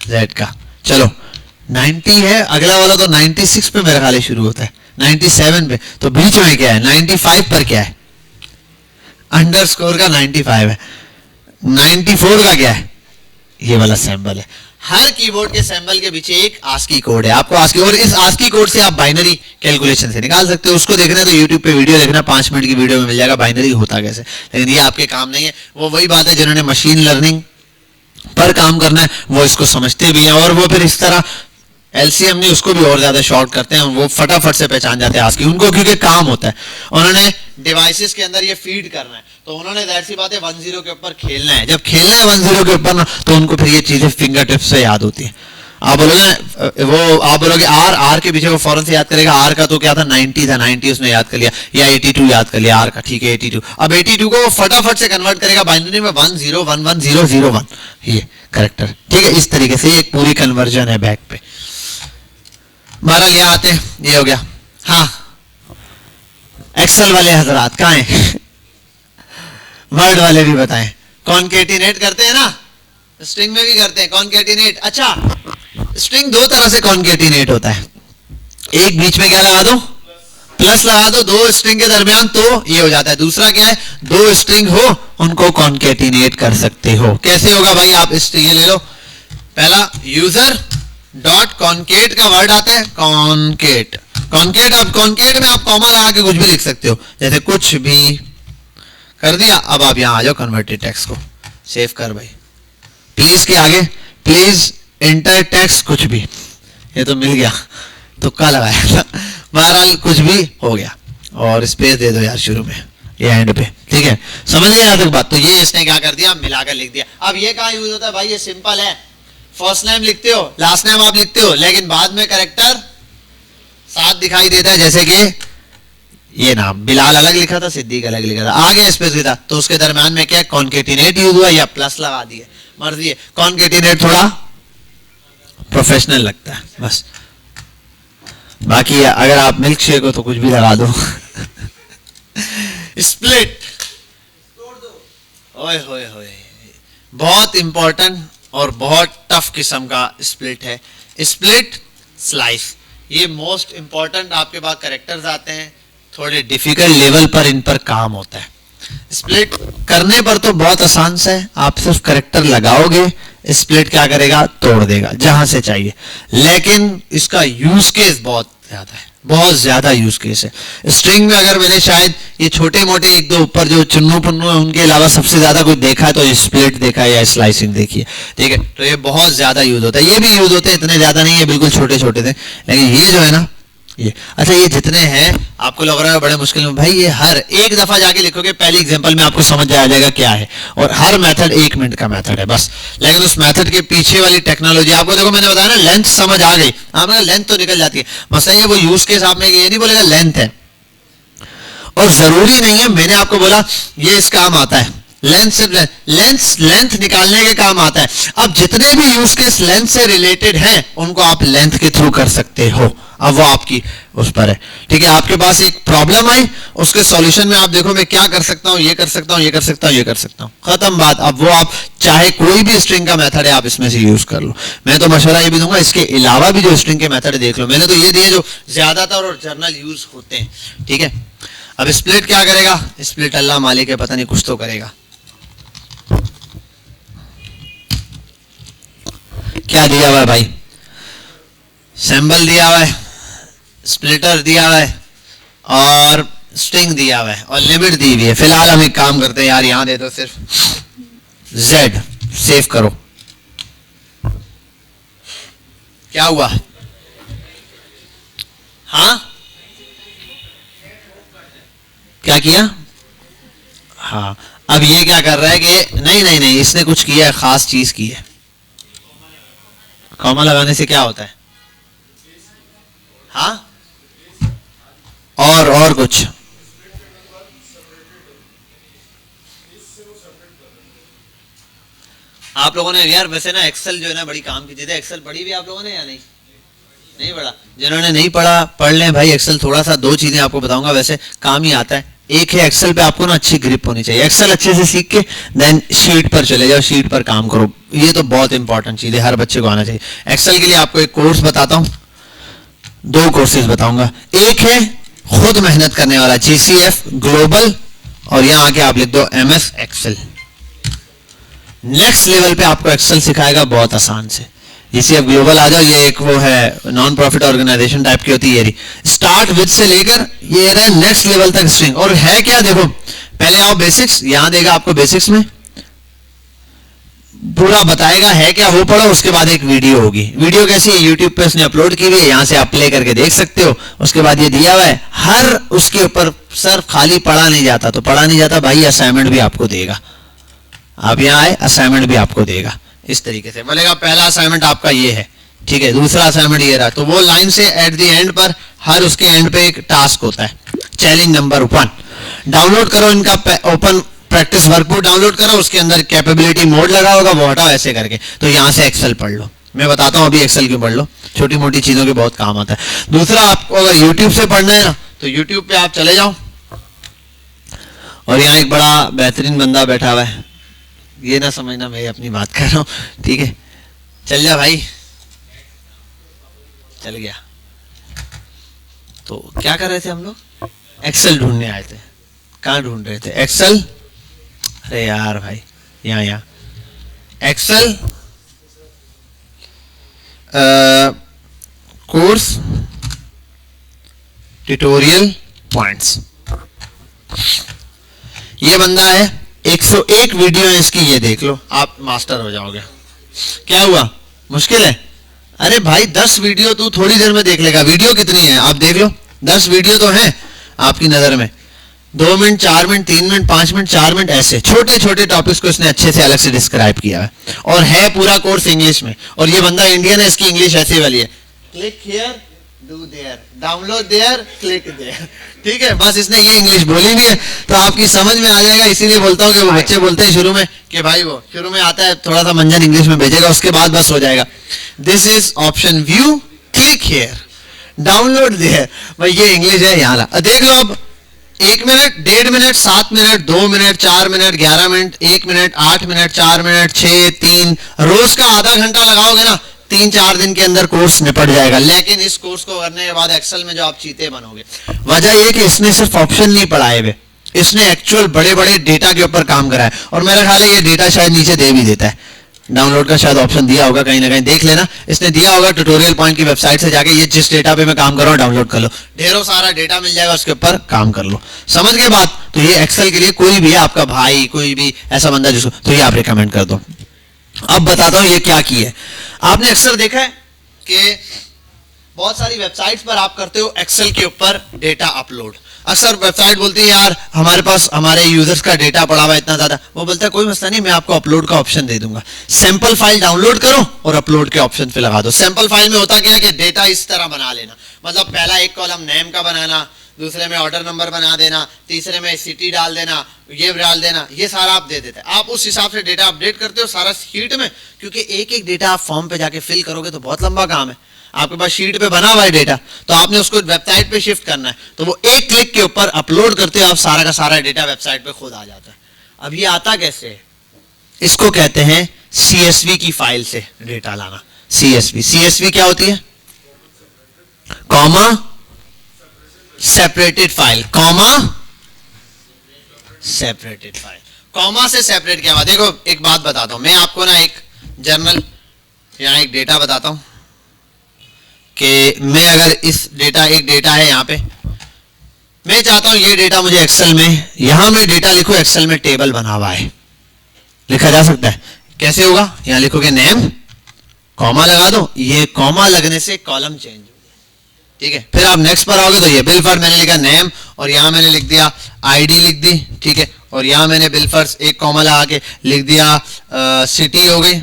जेड का। चलो 90 है, अगला वाला तो 96 पे मेरे ख्याल शुरू होता है, 97 पे, तो बीच में क्या है 95 पर क्या है, अंडरस्कोर का 95 है, 94 का क्या है ये वाला सिंबल है। हर कीबोर्ड के सिंबल के पीछे एक आस्की कोड है। आपको आस्की, और इस आस्की कोड से आप बाइनरी कैलकुलेशन से निकाल सकते हो। उसको देखना है तो यूट्यूब पे वीडियो देखना, 5 मिनट की वीडियो में मिल जाएगा बाइनरी होता कैसे। लेकिन ये आपके काम नहीं है। वो वही बात है, जिन्होंने मशीन लर्निंग पर काम करना है वो इसको समझते भी हैं, और वो फिर इस तरह एलसीएम नहीं उसको भी और ज्यादा शॉर्ट करते हैं, वो फटाफट से पहचान जाते हैं आस्की। उनको क्योंकि काम होता है, उन्होंने डिवाइसेस के अंदर ये फीड करना है, तो उन्होंने जाहिर सी बात है 10 के ऊपर खेलना है। जब खेलना है 10 के ऊपर ना, तो उनको फिर ये चीजें फिंगर टिप्स से याद होती है। आप बोलोगे वो, आप बोलोगे आर के पीछे वो फौरन से याद करेगा। आर का तो क्या था, 90 था, 90 उसने याद कर लिया, या 82 याद कर लिया आर का, ठीक है 82। अब 82 को वो फटाफट से कन्वर्ट करेगा बाइनरी में 10111001, ये करेक्टर, ठीक है। इस तरीके से एक पूरी कन्वर्जन है बैक पे। बहरहाल यहाँ आते हैं, ये हो गया। हाँ, एक्सेल वाले हजरात कहाँ हैं? वर्ड वाले भी बताएं। कॉन्केटिनेट करते हैं ना, स्ट्रिंग में भी करते हैं कॉन्केटिनेट। अच्छा, स्ट्रिंग दो तरह से कॉन्केटिनेट होता है। एक बीच में क्या लगा दो, प्लस लगा दो, दो स्ट्रिंग के दरमियान, तो ये हो जाता है। दूसरा क्या है, दो स्ट्रिंग हो उनको कॉन्केटिनेट कर सकते हो। कैसे होगा भाई, आप ये ले लो, पहला यूजर डॉट कॉन्केट का वर्ड आता है, कॉन्केट। कॉन्केट, अब कॉन्केट में आप कॉमा लगा के कुछ भी लिख सकते हो, जैसे कुछ भी कर दिया। अब आप यहां आ जाओ, कन्वर्टेड टेक्स्ट को सेव कर भाई, प्लीज के आगे प्लीज एंटर टेक्स्ट, कुछ भी, ये तो मिल गया, तुक्का लगाया था। बहरहाल कुछ भी हो गया, और स्पेस दे दो यार शुरू में, ये एंड पे, ठीक है। समझ गए यहाँ तक बात? तो ये इसने क्या कर दिया, मिलाकर लिख दिया। अब ये कहाँ यूज होता है भाई, ये सिंपल है। फर्स्ट नेम लिखते हो, लास्ट नेम आप लिखते हो, लेकिन बाद में करेक्टर साथ दिखाई देता है, जैसे कि ये नाम बिलाल अलग लिखा था, सिद्दीक अलग लिखा था, आगे स्पेस था, तो उसके दरम्यान में क्या कॉन्केटिनेट यूज हुआ या प्लस लगा दिया, मर्जी है। कॉन्केटिनेट थोड़ा प्रोफेशनल लगता है बस। बाकी अगर आप मिल्क शेक हो तो कुछ भी लगा दो। स्प्लिट, ओए होए होए, बहुत इंपॉर्टेंट और बहुत टफ किस्म का स्प्लिट है। स्प्लिट स्लाइस, ये मोस्ट इंपॉर्टेंट आपके पास कैरेक्टर्स आते हैं, थोड़े डिफिकल्ट लेवल पर इन पर काम होता है। स्प्लिट करने पर तो बहुत आसान सा है, आप सिर्फ कैरेक्टर लगाओगे, स्प्लिट क्या करेगा, तोड़ देगा जहां से चाहिए। लेकिन इसका यूज केस बहुत ज्यादा है, बहुत ज्यादा यूज केस है। स्ट्रिंग में अगर मैंने शायद ये छोटे मोटे एक दो ऊपर जो चुन्नू पुन्नू है उनके अलावा सबसे ज्यादा कोई देखा है तो ये स्प्लिट देखा है या स्लाइसिंग देखी है, ठीक है। तो ये बहुत ज्यादा यूज होता है, ये भी यूज होते हैं, इतने ज्यादा नहीं है, बिल्कुल छोटे छोटे थे, लेकिन ये जो है ना ये, अच्छा ये जितने हैं आपको लग रहा है बड़े मुश्किल में, भाई ये हर एक दफा जाके लिखोगे, पहली एग्जांपल में आपको समझ आ जाएगा क्या है, और हर मेथड 1 मिनट का मेथड है बस। लेकिन उस मेथड के पीछे वाली टेक्नोलॉजी आपको, देखो मैंने बताया ना, लेंथ समझ आ गई, आपने लेंथ तो निकल जाती है। मसला ये वो यूज केस आप में ये नहीं बोलेगा लेंथ है, और जरूरी नहीं है, मैंने आपको बोला ये इस काम आता है, लेंथ से लेंथ निकालने के काम आता है। अब जितने भी यूज केस लेंथ से रिलेटेड हैं उनको आप लेंथ के थ्रू कर सकते हो, अब वो आपकी उस पर है, ठीक है। आपके पास एक प्रॉब्लम आई, उसके सॉल्यूशन में आप देखो मैं क्या कर सकता हूं, ये कर सकता हूं, ये कर सकता हूं, ये कर सकता हूं, खत्म बात। अब वो आप चाहे कोई भी स्ट्रिंग का मेथड है आप इसमें से यूज कर लो। मैं तो मशवरा ये भी दूंगा, इसके अलावा भी जो स्ट्रिंग के मेथड देख लो, मैंने तो ये दिए जो ज्यादातर और जर्नल यूज होते हैं, ठीक है। अब स्प्लिट क्या करेगा, स्प्लिट अल्लाह मालिक है, पता नहीं कुछ तो करेगा। क्या दिया हुआ है भाई, सिंबल दिया हुआ है, स्प्लिटर दिया हुआ है, और स्ट्रिंग दिया हुआ है, और लिमिट दी हुई है। फिलहाल हम एक काम करते हैं यार, यहां दे दो सिर्फ Z, सेव करो। क्या हुआ, हाँ क्या किया, हाँ। अब ये क्या कर रहा है कि नहीं नहीं नहीं, इसने कुछ किया है, खास चीज की है। कॉमा लगाने से क्या होता है, हाँ, और कुछ, आप लोगों ने यार वैसे ना एक्सेल जो है ना बड़ी काम की चीज है। एक्सेल पढ़ी भी आप लोगों ने या नहीं, नहीं पढ़ा? जिन्होंने नहीं पढ़ा पढ़ लें भाई एक्सेल। थोड़ा सा दो चीजें आपको बताऊंगा, वैसे काम ही आता है। एक है एक्सेल पे आपको ना अच्छी ग्रिप होनी चाहिए, एक्सेल अच्छे से सीख के देन शीट पर चले जाओ, शीट पर काम करो। ये तो बहुत इंपॉर्टेंट चीज है, हर बच्चे को आना चाहिए। एक्सेल के लिए आपको एक कोर्स बताता हूँ, 2 कोर्सेज बताऊंगा। एक है खुद मेहनत करने वाला, GCF ग्लोबल, और यहां आके आप लिख दो MS एक्सेल। नेक्स्ट लेवल पे आपको एक्सेल सिखाएगा बहुत आसान से। जैसे अब ग्लोबल आ जाओ, ये एक वो है नॉन प्रॉफिट ऑर्गेनाइजेशन टाइप की होती है ये। स्टार्ट विद से लेकर ये रहे नेक्स्ट लेवल तक स्ट्रिंग। और है क्या, देखो पहले आओ बेसिक्स, यहां देगा आपको बेसिक्स में पूरा बताएगा है क्या, वो पढ़ो। उसके बाद एक वीडियो होगी, वीडियो कैसी है, यूट्यूब पे उसने अपलोड की हुई है, यहां से आप प्ले करके देख सकते हो। उसके बाद ये दिया हुआ है, हर उसके ऊपर सर खाली पढ़ा नहीं जाता, तो पढ़ा नहीं जाता भाई, असाइनमेंट भी आपको देगा। आप यहाँ आए, असाइनमेंट भी आपको देगा इस तरीके से बोलेगा पहला असाइनमेंट आपका ये है, ठीक है, दूसरा असाइनमेंट ये रहा। तो वो लाइन से एट द एंड पर हर उसके एंड पे एक टास्क होता है। चैलेंज नंबर 1 डाउनलोड करो, इनका ओपन प्रैक्टिस वर्कबुक डाउनलोड करो, उसके अंदर कैपेबिलिटी मोड लगा होगा, वो हटाओ ऐसे करके। तो यहां से एक्सेल पढ़ लो, मैं बताता हूं अभी एक्सेल क्यों पढ़ लो, छोटी मोटी चीजों के बहुत काम आता है। दूसरा, आपको अगर यूट्यूब से पढ़ना है ना, तो यूट्यूब पे आप चले जाओ, और यहाँ एक बड़ा बेहतरीन बंदा बैठा हुआ है, ये ना समझना मैं अपनी बात कर रहा हूं, ठीक है, चल जा भाई, चल गया। तो क्या कर रहे थे हम लोग, एक्सेल ढूंढने आए थे। कहाँ ढूंढ रहे थे, एक्सेल, अरे यार भाई यहाँ एक्सेल कोर्स ट्यूटोरियल पॉइंट्स। ये बंदा है, 101 वीडियो है इसकी, ये देख लो, आप मास्टर हो जाओगे। क्या हुआ, मुश्किल है? अरे भाई 10 वीडियो तू थोड़ी देर में देख लेगा। वीडियो कितनी है आप देख लो, 10 वीडियो तो है आपकी नजर में, 2 minute, 4 minute, 3 minute, 5 minute, 4 minute, ऐसे छोटे छोटे टॉपिक्स को इसने अच्छे से अलग से डिस्क्राइब किया है, और है पूरा कोर्स इंग्लिश में। और ये बंदा इंडियन है, इसकी इंग्लिश ऐसी वाली है, click here do there, download there, click there, ठीक है, बस इसने ये इंग्लिश बोली भी है, तो आपकी समझ में आ जाएगा। इसीलिए बोलता हूँ कि वो बच्चे बोलते हैं शुरू में कि भाई वो शुरू में आता है थोड़ा सा मंजन इंग्लिश में भेजेगा, उसके बाद बस हो जाएगा। This is option view, click here, download there, भाई ये इंग्लिश है यहाँ। देख लो अब 1 minute, 1.5 minute, 7 minute, 2 minute, 4 minute, 11 minute, 1 minute, 8 minute, 4 minute, 6, 3, रोज का आधा घंटा लगाओगे ना, 3-4 दिन के अंदर कोर्स निपट जाएगा। लेकिन इस कोर्स को करने के बाद एक्सेल में जो आप चीते बनोगे, वजह यह कि इसने सिर्फ ऑप्शन नहीं पढ़ाए हुए, इसने एक्चुअल बड़े बड़े डेटा के ऊपर काम करा है। और मेरा ख्याल है ये डेटा शायद नीचे दे भी देता है, डाउनलोड का शायद ऑप्शन दिया होगा कहीं ना कहीं, देख लेना, इसने दिया होगा ट्यूटोरियल पॉइंट की वेबसाइट से जाके, ये जिस डेटा पे मैं काम कर रहा हूँ डाउनलोड कर लो, ढेरों सारा डेटा मिल जाएगा, उसके ऊपर काम कर लो। समझ के बाद तो ये एक्सेल के लिए कोई भी है, आपका भाई, कोई भी ऐसा बंदा जिसको, तो ये आप रिकमेंड कर दो। अब बताता हूं ये क्या की है। आपने अक्सर देखा है कि बहुत सारी वेबसाइट्स पर आप करते हो एक्सेल के ऊपर डेटा अपलोड। अक्सर वेबसाइट बोलती है यार हमारे पास हमारे यूजर्स का डेटा पड़ा हुआ है इतना ज्यादा, वो बोलता है कोई मसला नहीं, मैं आपको अपलोड का ऑप्शन दे दूंगा, सैंपल फाइल डाउनलोड करो और अपलोड के ऑप्शन पे लगा दो। सैंपल फाइल में होता क्या है कि डेटा इस तरह बना लेना, मतलब पहला एक कॉलम नेम का बनाना, दूसरे में ऑर्डर नंबर बना देना, तीसरे में सिटी डाल देना, ये डाल देना, ये सारा आप दे देते हैं। आप उस हिसाब से डेटा अपडेट करते हो सारा शीट में, क्योंकि एक एक डेटा आप फॉर्म पे जाके फिल करोगे तो बहुत लंबा काम है। आपके पास शीट पे बना हुआ है डेटा, तो आपने उसको वेबसाइट पे शिफ्ट करना है, तो वो एक क्लिक के ऊपर अपलोड करते हो आप, सारा का सारा डेटा वेबसाइट पे खुद आ जाता है। अब ये आता कैसे है, इसको कहते हैं CSV की फाइल से डेटा लाना। CSV क्या होती है, comma separated file, comma separated file, comma से सेपरेट क्या हुआ। देखो एक बात बताता हूं मैं आपको ना, एक जर्नल यहां एक डेटा बताता हूं कि मैं अगर इस डेटा, एक डेटा है यहां पे, मैं चाहता हूं ये डेटा मुझे एक्सेल में, यहां मैं डेटा लिखूं, एक्सेल में टेबल बना हुआ है, लिखा जा सकता है, कैसे होगा, यहां लिखोगे नेम, कॉमा लगा दो, ये कॉमा लगने से कॉलम चेंज हो, ठीक है। फिर आप नेक्स्ट पर आओगे तो ये बिल फर्स्ट मैंने लिखा नेम, और यहां मैंने लिख दिया आईडी लिख दी, ठीक है, और यहां मैंने बिल फर्स्ट एक कॉमा लगा के लिख दिया सिटी हो गई,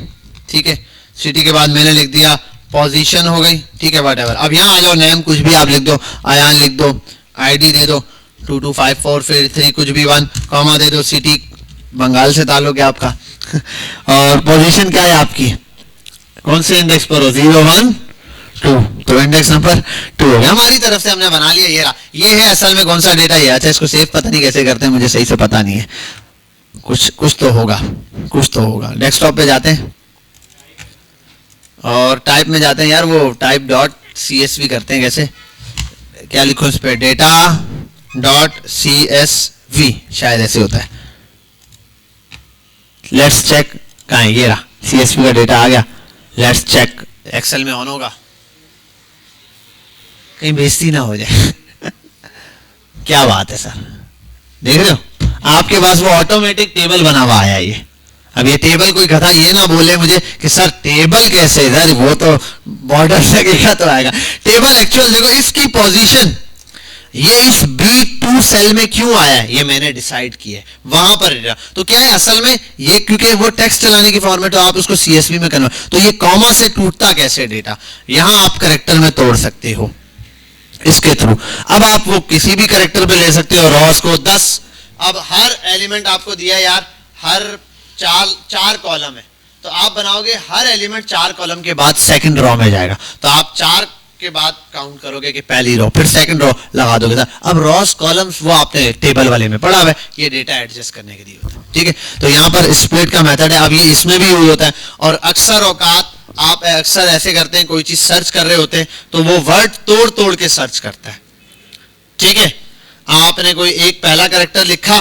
ठीक है, सिटी के बाद मैंने लिख दिया पोजीशन हो गई, ठीक है, व्हाटएवर। अब यहां आ जाओ, नेम कुछ भी आप लिख दो, आयान लिख दो, आईडी दे दो 2254 फिर 3 कुछ भी 1 कॉमा दे दो, सिटी बंगाल से ताल्लुक है आपका और पोजीशन क्या है आपकी, कौन से इंडेक्स पर हो, 0 1 2, तो इंडेक्स नंबर 2 हो गया। हमारी तरफ से हमने बना लिया, ये रहा, ये है असल में कौन सा डेटा ये। अच्छा इसको सेव पता नहीं कैसे करते हैं, मुझे सही से पता नहीं है, कुछ तो होगा, कुछ तो होगा। डेस्कटॉप पे जाते हैं और टाइप में जाते हैं, यार वो टाइप डॉट CSV करते हैं, कैसे क्या लिखो इस पे, डेटा डॉट CSV शायद ऐसे होता है, लेट्स चेक कहाँ है, ये रहा, CSV का डेटा आ गया। लेट्स चेक, एक्सेल में ऑन होगा, कहीं बेइज्जती ना हो जाए। क्या बात है सर, देख रहे हो आपके पास वो ऑटोमेटिक टेबल बना हुआ आया ये। अब ये टेबल कोई गधा ये ना बोले मुझे कि सर टेबल कैसे, इधर वो तो बॉर्डर लगेगा तो आएगा। टेबल एक्चुअल देखो इसकी पोजीशन ये इस B2 सेल में क्यों आया है ये मैंने डिसाइड किया है, वहां पर तो क्या है असल में ये, क्योंकि वो टेक्स्ट चलाने की फॉर्मेट तो आप उसको CSV में कन्वर्ट, तो ये कॉमा से टूटता कैसे डेटा, यहां आप करेक्टर में तोड़ सकते हो इसके थ्रू। अब आप वो किसी भी करेक्टर पे ले सकते हो, रॉस को 10, अब हर एलिमेंट आपको दिया यार, हर चार कॉलम है, तो आप बनाओगे हर एलिमेंट 4 कॉलम के बाद सेकंड रो में जाएगा, तो आप 4 के बाद काउंट करोगे कि पहली रो, फिर सेकंड रो लगा दोगे। अब रॉस कॉलम्स वो आपने टेबल वाले में पढ़ा हुआ है, ये डेटा एडजस्ट करने के लिए होता है, ठीक है। तो यहाँ पर स्प्लिट का मेथड है, अब ये इसमें भी यूज होता है, और अक्सर औकात आप अक्सर ऐसे करते हैं, कोई चीज सर्च कर रहे होते हैं तो वो वर्ड तोड़ तोड़ के सर्च करता है, ठीक है। आपने कोई एक पहला कैरेक्टर लिखा,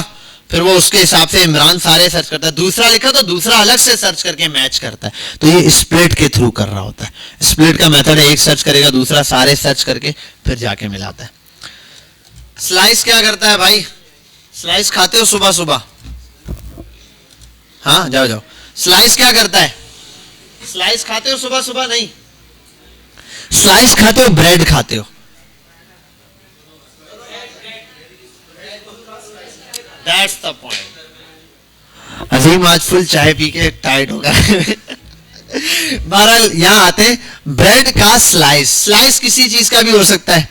फिर वो उसके हिसाब से इमरान सारे सर्च करता है, दूसरा लिखा तो दूसरा अलग से सर्च करके मैच करता है, तो ये स्प्लिट के थ्रू कर रहा होता है। स्प्लिट का मेथड है, एक सर्च करेगा दूसरा सारे सर्च करके फिर जाके मिलाता है। स्लाइस क्या करता है भाई, स्लाइस खाते हो सुबह सुबह, हाँ जाओ जाओ, स्लाइस क्या करता है, स्लाइस खाते हो सुबह सुबह, नहीं स्लाइस खाते हो, ब्रेड खाते हो, दैट्स द पॉइंट। अजीम आज फुल चाय पी के टाइट होगा। बहरहाल यहां आते हैं, ब्रेड का स्लाइस, स्लाइस किसी चीज का भी हो सकता है,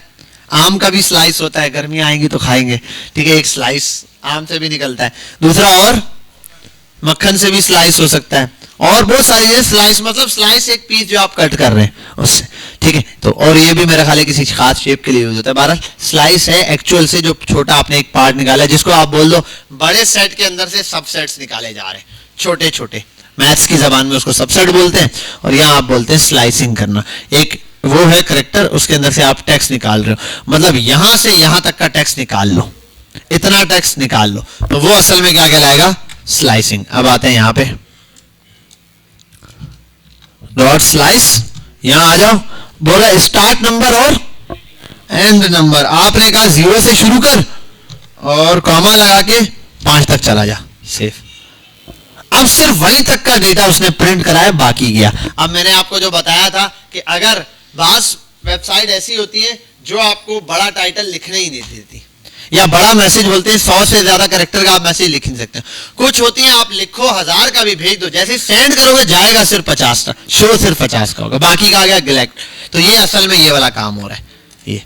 आम का भी स्लाइस होता है, गर्मी आएंगी तो खाएंगे, ठीक है, एक स्लाइस आम से भी निकलता है, दूसरा और मक्खन से भी स्लाइस हो सकता है, और बहुत सारी स्लाइस, मतलब स्लाइस एक पीस जो आप कट कर रहे हैं उससे, ठीक है। तो और ये भी मेरा ख्याल है किसी खास शेप के लिए यूज होता है। बहरहाल स्लाइस है एक्चुअल से जो छोटा आपने एक पार्ट निकाला है, जिसको आप बोल दो बड़े सेट के अंदर से सबसेट्स निकाले जा रहे हैं, छोटे छोटे, मैथ्स की जबान में उसको सबसेट बोलते हैं, और यहाँ आप बोलते हैं स्लाइसिंग करना। एक वो है करेक्टर, उसके अंदर से आप टेक्स्ट निकाल रहे हो, मतलब यहां से यहां तक का टेक्स्ट निकाल लो, इतना टेक्स्ट निकाल लो, तो वो असल में क्या कहलाएगा, स्लाइसिंग। अब आते हैं यहां पे, डॉट स्लाइस, यहां आ जाओ, बोला स्टार्ट नंबर और एंड नंबर, आपने कहा 0 से शुरू कर और कॉमा लगा के 5 तक चला जा, सेफ। अब सिर्फ वहीं तक का डेटा उसने प्रिंट कराया, बाकी गया। अब मैंने आपको जो बताया था कि अगर बास वेबसाइट ऐसी होती है जो आपको बड़ा टाइटल लिखने ही नहीं देती, या बड़ा मैसेज बोलते हैं, 100 से ज्यादा कैरेक्टर का आप मैसेज लिख नहीं सकते। कुछ होती है आप लिखो 1000 का भी भेज दो, जैसे सेंड करोगे जाएगा सिर्फ 50 का, शो सिर्फ 50 का होगा, बाकी का आ गया गलेक्ट। तो ये असल में ये वाला काम हो रहा है, ये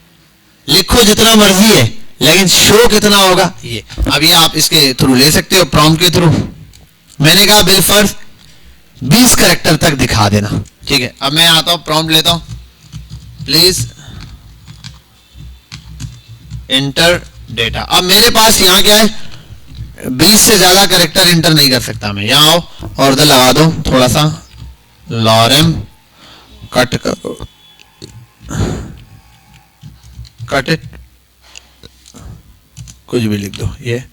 लिखो जितना मर्जी है लेकिन शो कितना होगा ये। अब ये आप इसके थ्रू ले सकते हो, प्रॉम्प्ट के थ्रू। मैंने कहा बिलफर्ज 20 कैरेक्टर तक दिखा देना, ठीक है। अब मैं आता हूं, प्रॉम्प्ट लेता हूं, प्लीज एंटर डेटा। अब मेरे पास यहाँ क्या है, 20 से ज्यादा कैरेक्टर एंटर नहीं कर सकता मैं। यहाँ आओ और इधर लगा दो थोड़ा सा लॉरेम, कट इट, कुछ भी लिख दो, ये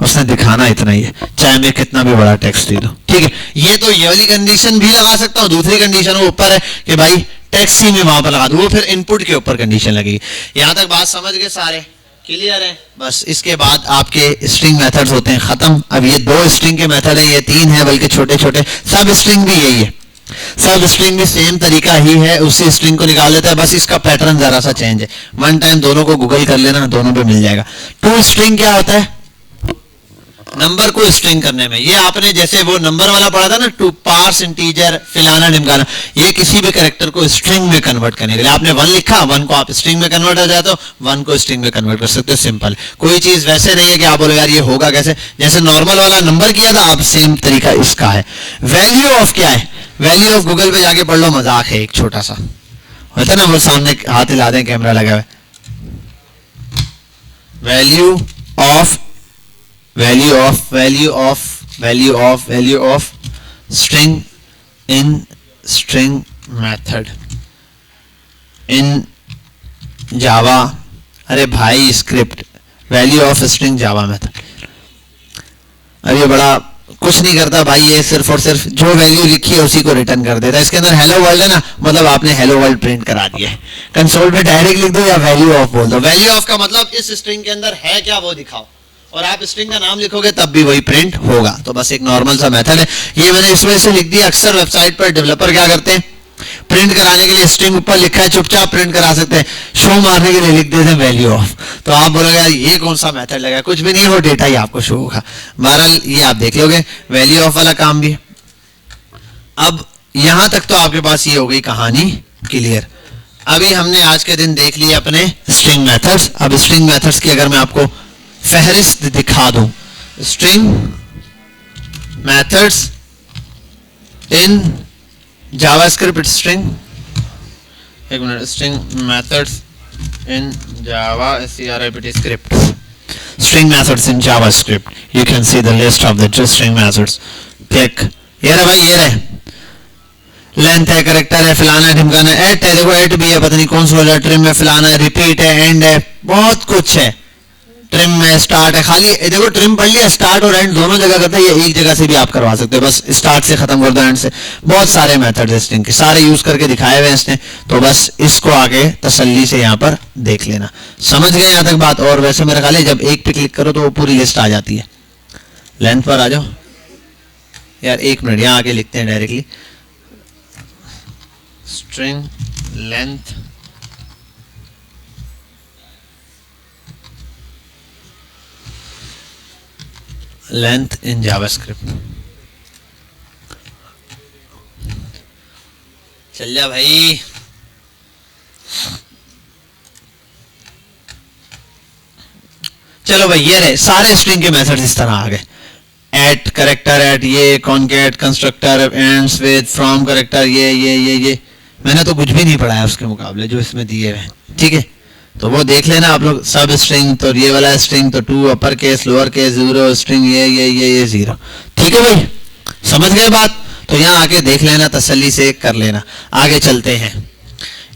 उसने दिखाना इतना ही है, चाहे मैं कितना भी बड़ा टेक्स्ट दे दो, ठीक है। ये तो ये वाली कंडीशन भी लगा सकता हूं, दूसरी कंडीशन वो ऊपर है कि भाई टेक्स्ट ही में वहां पर लगा दूं, वो फिर इनपुट के ऊपर कंडीशन लगेगी। यहां तक बात समझ गए, सारे क्लियर है। बस इसके बाद आपके स्ट्रिंग मेथड्स होते हैं खत्म। अब ये 2 स्ट्रिंग के मेथड है, ये 3 है बल्कि छोटे छोटे। सब स्ट्रिंग भी यही है, सब स्ट्रिंग भी सेम तरीका ही है, उसी स्ट्रिंग को निकाल लेता है, बस इसका पैटर्न जरा सा चेंज है। वन टाइम दोनों को गूगल कर लेना, दोनों पे मिल जाएगा। 2 स्ट्रिंग क्या होता है, नंबर को स्ट्रिंग करने में, ये आपने जैसे वो नंबर वाला पढ़ा था ना, टू पार्स इंटीजर फिलाना ढिमकाना, ये किसी भी कैरेक्टर को स्ट्रिंग में कन्वर्ट करने के लिए। आपने 1 लिखा, 1 को आप स्ट्रिंग में कन्वर्ट हो जाए तो 1 को स्ट्रिंग में कन्वर्ट कर सकते हो, सिंपल। कोई चीज वैसे नहीं है कि आप बोलो यार ये होगा कैसे, जैसे नॉर्मल वाला नंबर किया था, आप सेम तरीका इसका है। वैल्यू ऑफ क्या है, वैल्यू ऑफ गूगल पे जाके पढ़ लो, मजाक है, एक छोटा सा होता है ना, वो सामने हाथ हिला दें, कैमरा लगा हुआ है। value of string in string method in Java। अरे भाई script, value of string Java method. अब ये बड़ा कुछ नहीं करता भाई, ये सिर्फ और सिर्फ जो वैल्यू लिखी है उसी को रिटर्न कर देता है। इसके अंदर हेलो वर्ल्ड है ना, मतलब आपने हेलो वर्ल्ड प्रिंट करा दिया है। कंसोल पे डायरेक्ट लिख दो या वैल्यू ऑफ बोल दो। वैल्यू ऑफ का मतलब इस स्ट्रिंग के अंदर है क्या वो दिखाओ, और आप स्ट्रिंग का नाम लिखोगे तब भी वही प्रिंट होगा। तो बस एक नॉर्मल सा मेथड है, ये मैंने इस वजह से लिख दिया। अक्सर वेबसाइट पर डेवलपर क्या करते हैं, प्रिंट कराने के लिए स्ट्रिंग ऊपर लिखा है चुपचाप प्रिंट करा सकते हैं, शो मारने के लिए लिख देते हैं वैल्यू ऑफ। तो आप बोलोगे यार ये कौन सा मेथड लगा, कुछ भी नहीं, वो डेटा ही आपको शो होगा। बहरहाल ये आप देख लोगे, वैल्यू ऑफ वाला काम भी। अब यहां तक तो आपके पास ये हो गई कहानी क्लियर। अभी हमने आज के दिन देख लिए अपने स्ट्रिंग मेथड्स। अब स्ट्रिंग मेथड्स की अगर मैं आपको फहरिस्त दिखा दूं, string methods in JavaScript, string, एक minute, string methods in JavaScript, string methods in JavaScript. You can see the list of the string methods. Click, ये रहे भाई, ये रहे, लेंथ है, करेक्टर है, फलाना है, ढिमकाना है, एट है, देखो एट भी है, पता नहीं कौन सा वाला, ट्रिम है, फलाना है, रिपीट है, एंड है, बहुत कुछ है, ट्रिम में स्टार्ट है। खाली देखो ट्रिम पढ़ लिया, स्टार्ट और एंड दोनों जगह करता है, ये एक जगह से भी आप करवा सकते हो, बस स्टार्ट से खत्म कर दो, एंड से। बहुत सारे मेथड है स्ट्रिंग के, सारे यूज करके दिखाए हुए इसने, तो बस इसको आगे तसल्ली से यहाँ पर देख लेना। समझ गए यहाँ तक बात? और वैसे मेरा ख्याल है जब एक पे क्लिक करो तो वो पूरी लिस्ट आ जाती है। लेंथ पर आ जाओ यार, एक मिनट, यहाँ आके लिखते हैं directly, string length length in JavaScript. चल जा भाई, चलो भाई, ये रहे सारे स्ट्रिंग के मेथड्स इस तरह आ गए। एट, करेक्टर एट, ये concat, constructor, ends with, from, character, ये मैंने तो कुछ भी नहीं पढ़ाया उसके मुकाबले जो इसमें दिए हुए हैं, ठीक है? तो वो देख लेना आप लोग। सब स्ट्रिंग, तो ये वाला स्ट्रिंग तो 2 अपर केस, लोअर केस, 0 स्ट्रिंग, ये 0, ठीक है भाई? समझ गए बात? तो यहाँ आके देख लेना, तसल्ली से कर लेना। आगे चलते हैं,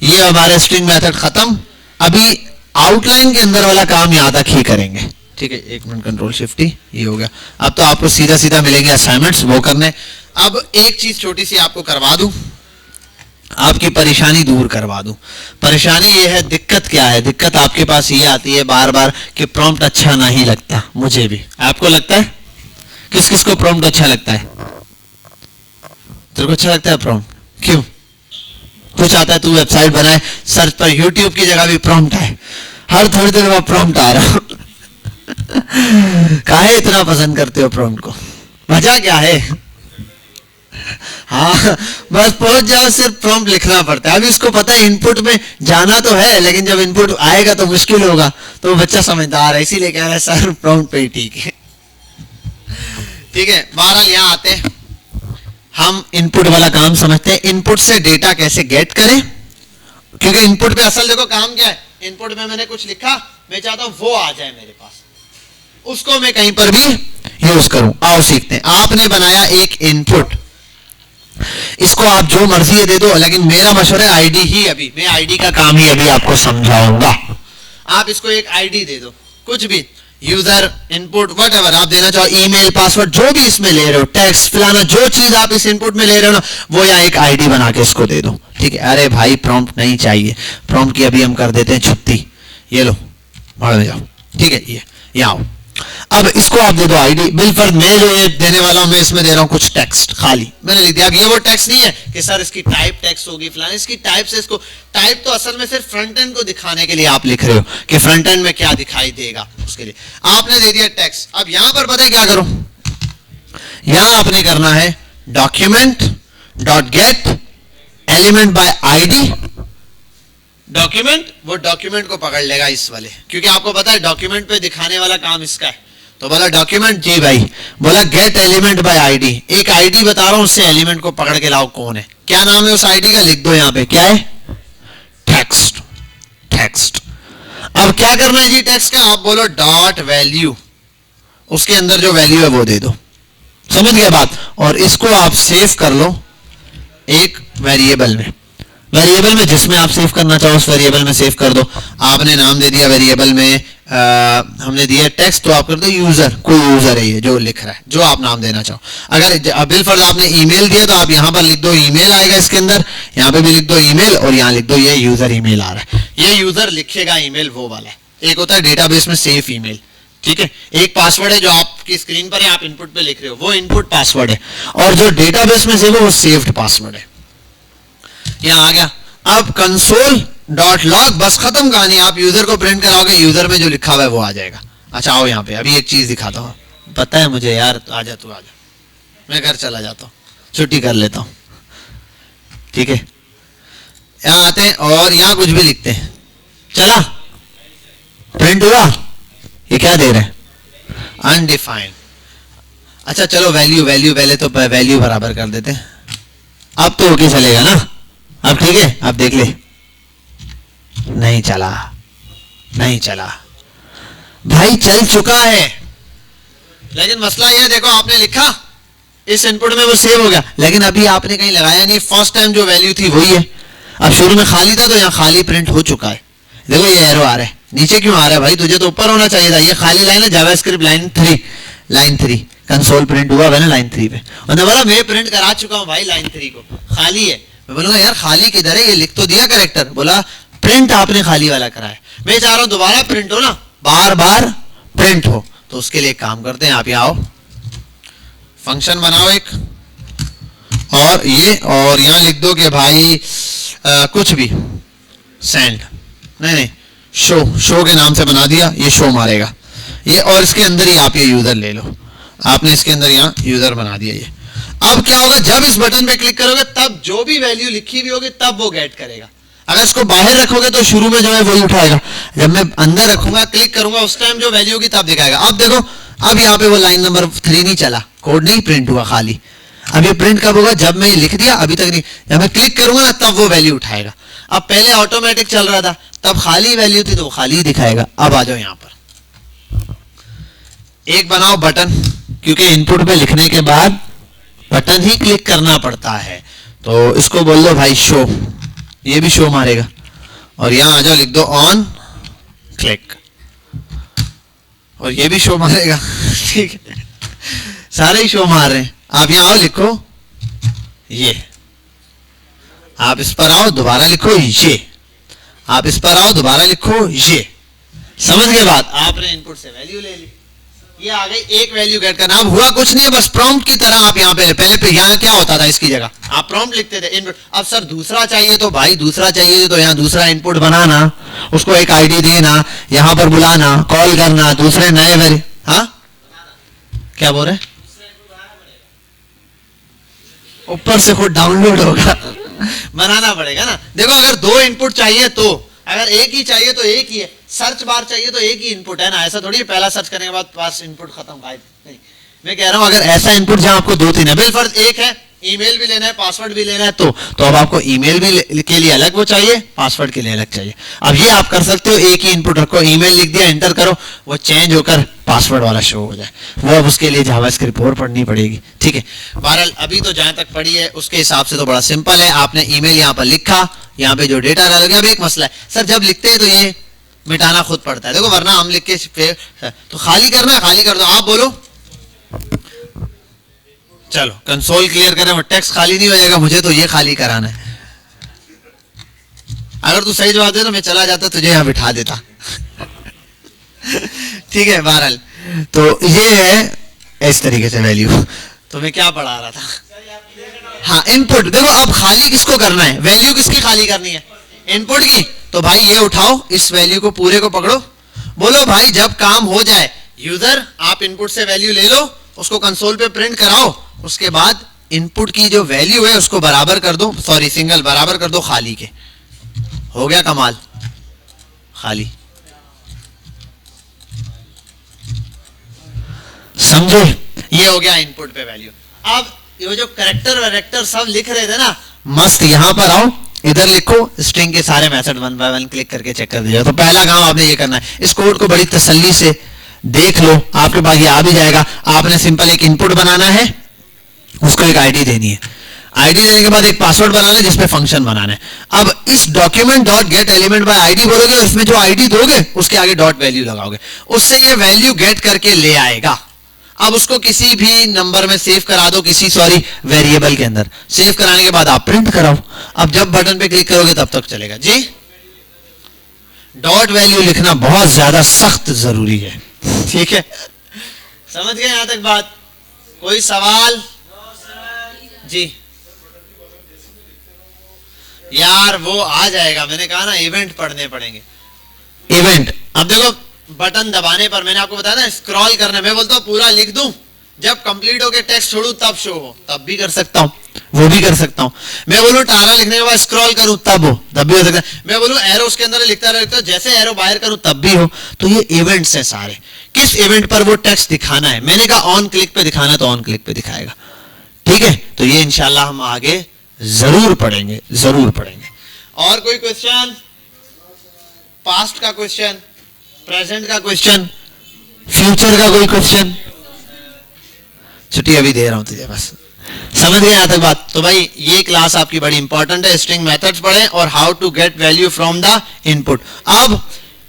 ये हमारे स्ट्रिंग मेथड खत्म। अभी आउटलाइन के अंदर वाला काम यहाँ तक ही करेंगे, ठीक है? एक मिनट, कंट्रोल शिफ्ट ही, ये हो गया। अब तो आपको सीधा सीधा मिलेंगे असाइनमेंट्स, वो करने। अब एक चीज छोटी सी आपको करवा दूं, आपकी परेशानी दूर करवा दूं। परेशानी ये है, दिक्कत क्या है? दिक्कत आपके पास ये आती है बार बार कि प्रॉम्प्ट अच्छा नहीं लगता। मुझे भी, आपको लगता है? किस किस को प्रॉम्प्ट अच्छा लगता है? तेरे को अच्छा लगता है प्रॉम्प्ट? क्यों? कुछ आता है, तू वेबसाइट बनाए, सर्च पर यूट्यूब की जगह भी प्रॉम्प्ट है, हर थोड़ी देर में प्रॉम्प्ट आ रहा। काहे इतना पसंद करते हो प्रॉम्प्ट को? वजह क्या है? हाँ, बस पहुंच जाओ, सिर्फ प्रॉम्प्ट लिखना पड़ता है। अभी इसको पता है इनपुट में जाना तो है, लेकिन जब इनपुट आएगा तो मुश्किल होगा, तो बच्चा समझदार है, इसीलिए कह रहा है सर प्रॉम्प्ट पे ही ठीक है। ठीक है, बहरहाल यहाँ आते हैं, हम इनपुट वाला काम समझते हैं। इनपुट से डेटा कैसे गेट करें, क्योंकि इनपुट पे असल देखो काम क्या है। इनपुट में मैंने कुछ लिखा, मैं चाहता हूं वो आ जाए मेरे पास, उसको मैं कहीं पर भी यूज करूं। आओ सीखते हैं। आपने बनाया एक इनपुट, इसको आप जो मर्जी दे दो, लेकिन मेरा मशवरा है आईडी ही, अभी मैं आईडी का काम ही अभी आपको समझाऊंगा। आप इसको एक आईडी दे दो, कुछ भी, यूजर, इनपुट, व्हाटएवर आप देना चाहो, ईमेल, पासवर्ड, जो भी इसमें ले रहे हो, टेक्स्ट, फलाना, जो चीज आप इस इनपुट में ले रहे हो ना, वो यहाँ एक आईडी बना के इसको दे दो, ठीक है? अरे भाई प्रॉम्प्ट नहीं चाहिए, प्रॉम्प्ट की अभी हम कर देते हैं छुट्टी। ये लो, भाड़ में जाओ, ठीक है? ये यहाँ आओ। अब इसको आप दे दो आईडी। बिलफर्ज मैं जो ये देने वाला हूं, मैं इसमें दे रहा हूं कुछ टेक्स्ट, खाली मैंने लिख दिया। अब ये वो टेक्स्ट नहीं है कि सर इसकी टाइप टेक्स्ट होगी फलाना, इसकी टाइप से, इसको टाइप तो असल में सिर्फ फ्रंट एंड को दिखाने के लिए आप लिख रहे हो कि फ्रंट एंड में क्या दिखाई देगा, उसके लिए आपने दे दिया टेक्स्ट। अब यहां पर पता है क्या करो, यहां आपने करना है document dot gate element by ID. Document, वो डॉक्यूमेंट को पकड़ लेगा इस वाले, क्योंकि आपको पता है डॉक्यूमेंट पे दिखाने वाला काम इसका है। तो बोला डॉक्यूमेंट, जी भाई, बोला गेट एलिमेंट बाय आईडी, एक आईडी बता रहा हूं, उससे एलिमेंट को पकड़ के लाओ, कौन है, क्या नाम है उस आईडी का, लिख दो यहां पे, क्या है? टेक्स्ट। टेक्स्ट। अब क्या करना है जी टेक्स्ट का? आप बोलो डॉट वैल्यू, उसके अंदर जो वैल्यू है वो दे दो। समझ गए बात? और इसको आप सेव कर लो एक वेरिएबल में, जिसमें आप सेव करना चाहो उस वेरिएबल में सेव कर दो। आपने नाम दे दिया वेरिएबल में हमने दिया टेक्स्ट, तो आप कर दो यूजर, कोई यूजर है ये जो लिख रहा है, जो आप नाम देना चाहो। अगर बिलफर्ज आपने ईमेल दिया तो आप यहाँ पर लिख दो ईमेल आएगा इसके अंदर, यहाँ पे भी लिख दो ईमेल और यहाँ लिख दो ये यूजर ईमेल आ रहा है। ये यूजर लिखेगा ईमेल वो वाला है। एक होता है डेटाबेस में सेफ ईमेल, ठीक है। एक पासवर्ड है जो आपकी स्क्रीन पर है, आप इनपुट पे लिख रहे हो, वो इनपुट पासवर्ड है, और जो डेटाबेस में सेव है वो सेव्ड पासवर्ड है। यहाँ आ गया। अब कंसोल डॉट लॉग, बस खत्म कहानी। आप यूजर को प्रिंट कराओगे, यूजर में जो लिखा हुआ है वो आ जाएगा। अच्छा आओ यहाँ पे अभी एक चीज दिखाता हूँ, पता है मुझे यार, आजा तू आजा, मैं घर चला जाता हूँ, छुट्टी कर लेता हूँ, ठीक है। यहाँ आते हैं और यहाँ कुछ भी लिखते हैं, चला प्रिंट हुआ, ये क्या दे रहे हैं, अनडिफाइंड। अच्छा चलो वैल्यू पहले तो वैल्यू बराबर कर देते हैं, अब तो ओके चलेगा ना, अब ठीक है। अब देख ले, नहीं चला भाई, चल चुका है, लेकिन मसला यह देखो आपने लिखा इस इनपुट में वो सेव हो गया, लेकिन अभी आपने कहीं लगाया नहीं, फर्स्ट टाइम जो वैल्यू थी वही है। अब शुरू में खाली था तो यहाँ खाली प्रिंट हो चुका है। देखो ये एरो आ रहा है, नीचे क्यों आ रहा है भाई, तुझे तो ऊपर होना चाहिए था। ये खाली लाइन है, जावास्क्रिप्ट लाइन 3 कंसोल प्रिंट हुआ है ना लाइन 3 पे, उन्होंने बोला मैं प्रिंट करा चुका हूँ भाई लाइन 3 को, खाली है। मैं बोलूंगा यार खाली किधर है, ये लिख तो दिया करेक्टर, बोला प्रिंट आपने खाली वाला कराया। मैं चाह रहा हूं दोबारा प्रिंट हो ना, बार बार प्रिंट हो, तो उसके लिए काम करते हैं, आप यहाँ आओ, फंक्शन बनाओ एक, और ये और यहाँ लिख दो कि भाई कुछ भी सेंड, नहीं शो के नाम से बना दिया, ये शो मारेगा ये, और इसके अंदर ही आप ये यूजर ले लो, आपने इसके अंदर यहाँ यूजर बना दिया ये। अब क्या होगा, जब इस बटन पे क्लिक करोगे तब जो भी वैल्यू लिखी हुई होगी तब वो गेट करेगा। अगर इसको बाहर रखोगे तो शुरू में जो है वही उठाएगा, जब मैं अंदर रखूंगा क्लिक करूंगा उस टाइम जो वैल्यू होगी तब दिखाएगा। अब देखो अब यहाँ पे वो लाइन नंबर 3 नहीं चला, कोड नहीं प्रिंट हुआ खाली। अब ये प्रिंट कब होगा, जब मैं लिख दिया, अभी तक नहीं, जब मैं क्लिक करूंगा ना तब वो वैल्यू उठाएगा। अब पहले ऑटोमेटिक चल रहा था, तब खाली वैल्यू थी तो वो खाली दिखाएगा। अब आ जाओ यहाँ पर एक बनाओ बटन, क्योंकि इनपुट पे लिखने के बाद बटन ही क्लिक करना पड़ता है, तो इसको बोल दो भाई शो, ये भी शो मारेगा। और यहां आ जाओ लिख दो ऑन क्लिक, और ये भी शो मारेगा, ठीक है, सारे ही शो मार रहे हैं। आप यहां आओ लिखो ये, आप इस पर आओ दोबारा लिखो ये, आप इस पर आओ दोबारा लिखो ये। समझ के बाद आपने इनपुट से वैल्यू ले ली, ये आ गई एक वैल्यू गेट करना। अब हुआ कुछ नहीं है, बस प्रॉम्प्ट की तरह आप यहाँ पे पहले यहाँ क्या होता था, इसकी जगह आप प्रॉम्प्ट लिखते थे इनपुट। अब सर दूसरा चाहिए तो भाई दूसरा चाहिए तो यहाँ दूसरा इनपुट बनाना, उसको एक आईडी देना, यहाँ पर बुलाना, कॉल करना, दूसरे नए हाँ क्या बोल रहे, ऊपर से खुद डाउनलोड होगा बनाना पड़ेगा ना। देखो अगर 2 इनपुट चाहिए तो, अगर एक ही चाहिए तो एक ही है, सर्च बार चाहिए तो एक ही इनपुट है ना, ऐसा थोड़ी पहला सर्च करने के बाद पास इनपुट खत्म गायब नहीं। मैं कह रहा हूं अगर ऐसा इनपुट जहां आपको 2-3 है, बिलफर्ज एक है, ईमेल भी लेना है पासवर्ड भी लेना है, तो अब आपको ईमेल भी के लिए अलग वो चाहिए, पासवर्ड के लिए अलग चाहिए। अब ये आप कर सकते हो, एक ही इनपुट रखो, ईमेल लिख दिया एंटर करो, वो चेंज होकर पासवर्ड वाला शो हो जाए, वो अब उसके लिए जावास्क्रिप्ट और पढ़नी पड़ेगी, ठीक है। बहरहाल अभी तो जहां तक पढ़ी है उसके हिसाब से तो बड़ा सिंपल है। आपने ईमेल यहाँ पर लिखा, यहाँ पे जो डेटा डाल गया। अब एक मसला है सर, जब लिखते हैं तो ये मिटाना खुद पड़ता है, देखो वरना हम लिख के तो खाली करना है, खाली कर दो, आप बोलो चलो कंसोल क्लियर करें, वो टेक्स्ट खाली नहीं हो जाएगा, मुझे तो ये खाली कराना है। अगर तू सही जवाब दे तो मैं चला जाता, तुझे यहाँ बिठा देता ठीक है। बहरहाल तो ये है इस तरीके से वैल्यू। तो मैं क्या पढ़ा रहा था, हाँ इनपुट। देखो अब खाली किसको करना है, वैल्यू किसकी खाली करनी है, इनपुट की। तो भाई ये उठाओ, इस वैल्यू को पूरे को पकड़ो, बोलो भाई जब काम हो जाए यूजर आप इनपुट से वैल्यू ले लो, उसको कंसोल पे प्रिंट कराओ, उसके बाद इनपुट की जो वैल्यू है उसको बराबर कर दो, सॉरी सिंगल बराबर कर दो खाली के। हो गया कमाल, खाली। समझे, ये हो गया इनपुट पे वैल्यू। अब ये जो करेक्टर वैरेक्टर सब लिख रहे थे ना, मस्त यहां पर आओ, इधर लिखो स्ट्रिंग के सारे मेथड 1 बाय 1 क्लिक करके चेक कर दीजिए। तो पहला काम आपने ये करना है, इस कोड को बड़ी तसल्ली से देख लो, आपके पास ये आ भी जाएगा। आपने सिंपल एक इनपुट बनाना है, उसको एक आईडी देनी है। आईडी देने के बाद एक पासवर्ड बनाना है जिसपे फंक्शन बनाना है। अब इस document dot gate element by ID बोलोगे, उसमें जो आईडी दोगे उसके आगे डॉट वैल्यू लगाओगे, उससे ये वैल्यू गेट करके ले आएगा। अब उसको किसी भी नंबर में सेव करा दो, वेरिएबल के अंदर सेव कराने के बाद आप प्रिंट कराओ। अब जब बटन पे क्लिक करोगे तब तक चलेगा। जी, डॉट वैल्यू लिखना बहुत ज्यादा सख्त जरूरी है, ठीक है? समझ गए यहां तक बात? कोई सवाल? जी यार वो आ जाएगा, मैंने कहा ना इवेंट पढ़ने पड़ेंगे। इवेंट, अब देखो बटन दबाने पर मैंने आपको बताया ना स्क्रॉल करना, मैं बोलता हूँ पूरा लिख दूं, जब कंप्लीट होके टेक्स्ट छोड़ू तब शो हो, तब भी कर सकता हूँ, वो भी कर सकता हूँ। मैं बोलूँ टारा लिखने के बाद स्क्रॉल करूं तब हो, तब भी हो सकता है। मैं बोलूँ एरो उसके अंदर लिखता रहता, जैसे एरो बाहर करूं तब भी हो। तो ये इवेंट्स हैं सारे, किस इवेंट पर वो टेक्स्ट दिखाना है। मैंने कहा ऑन क्लिक पे दिखाना तो ऑन क्लिक पे दिखाएगा, ठीक है? तो ये इंशाल्लाह हम आगे जरूर पढ़ेंगे, जरूर पढ़ेंगे। और कोई क्वेश्चन? पास्ट का क्वेश्चन, प्रेजेंट का क्वेश्चन, फ्यूचर का कोई क्वेश्चन? छुट्टी अभी दे रहा हूं तुझे, बस समझ गए यहां तक बात? तो भाई ये क्लास आपकी बड़ी इंपॉर्टेंट है। स्ट्रिंग मेथड्स पढ़ें और how to get value from the input. अब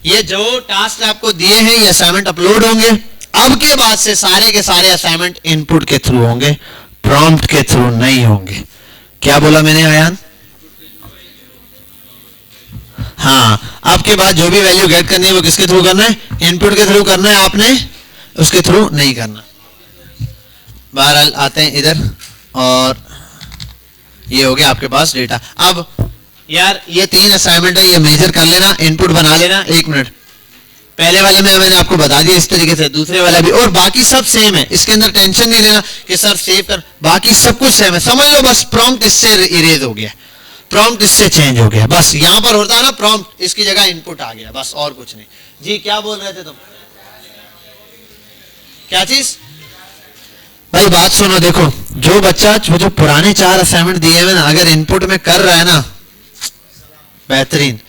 ये जो टास्क आपको दिए हैं ये असाइनमेंट अपलोड होंगे। अब के बाद से सारे के सारे असाइनमेंट इनपुट के थ्रू होंगे, प्रॉम्प्ट के थ्रू नहीं होंगे। क्या बोला मैंने आयान? हाँ, आपके बाद जो भी वैल्यू गेट करनी है वो किसके थ्रू करना है? इनपुट के थ्रू करना है, आपने उसके थ्रू नहीं करना। बहरहाल आते हैं इधर, और ये हो गया आपके पास डेटा। अब यार ये 3 असाइनमेंट है, ये मेजर कर लेना, इनपुट बना लेना। 1 मिनट, पहले वाले में मैंने आपको बता दिया इस तरीके से, दूसरे वाला भी, और बाकी सब सेम है। इसके अंदर टेंशन नहीं लेना कि सर सेव कर, बाकी सब कुछ सेम है। समझ लो बस प्रॉम्प्ट इससे इरेज हो गया, प्रॉम्प्ट इससे चेंज हो गया, बस यहां पर होता है ना प्रॉम्प्ट, इसकी जगह इनपुट आ गया, बस और कुछ नहीं। जी क्या बोल रहे थे तुम? क्या चीज? भाई बात सुनो, देखो जो बच्चा जो पुराने 4 असाइनमेंट दिए हुए ना, अगर इनपुट में कर रहा है ना बेहतरीन,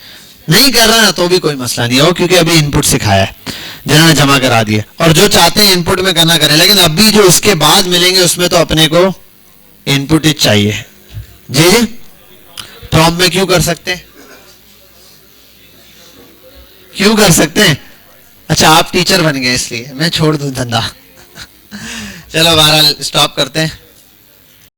नहीं कर रहा ना तो भी कोई मसला नहीं हो, क्योंकि अभी इनपुट सिखाया है, जिन्होंने जमा करा दिया। और जो चाहते हैं इनपुट में करना करें, लेकिन अभी जो उसके बाद मिलेंगे उसमें तो अपने को इनपुट ही चाहिए। जी जी, प्रॉम्प्ट में क्यों कर सकते हैं? क्यों कर सकते हैं? अच्छा आप टीचर बन गए इसलिए, मैं छोड़ दूं धंधा। चलो बहरहाल स्टॉप करते हैं।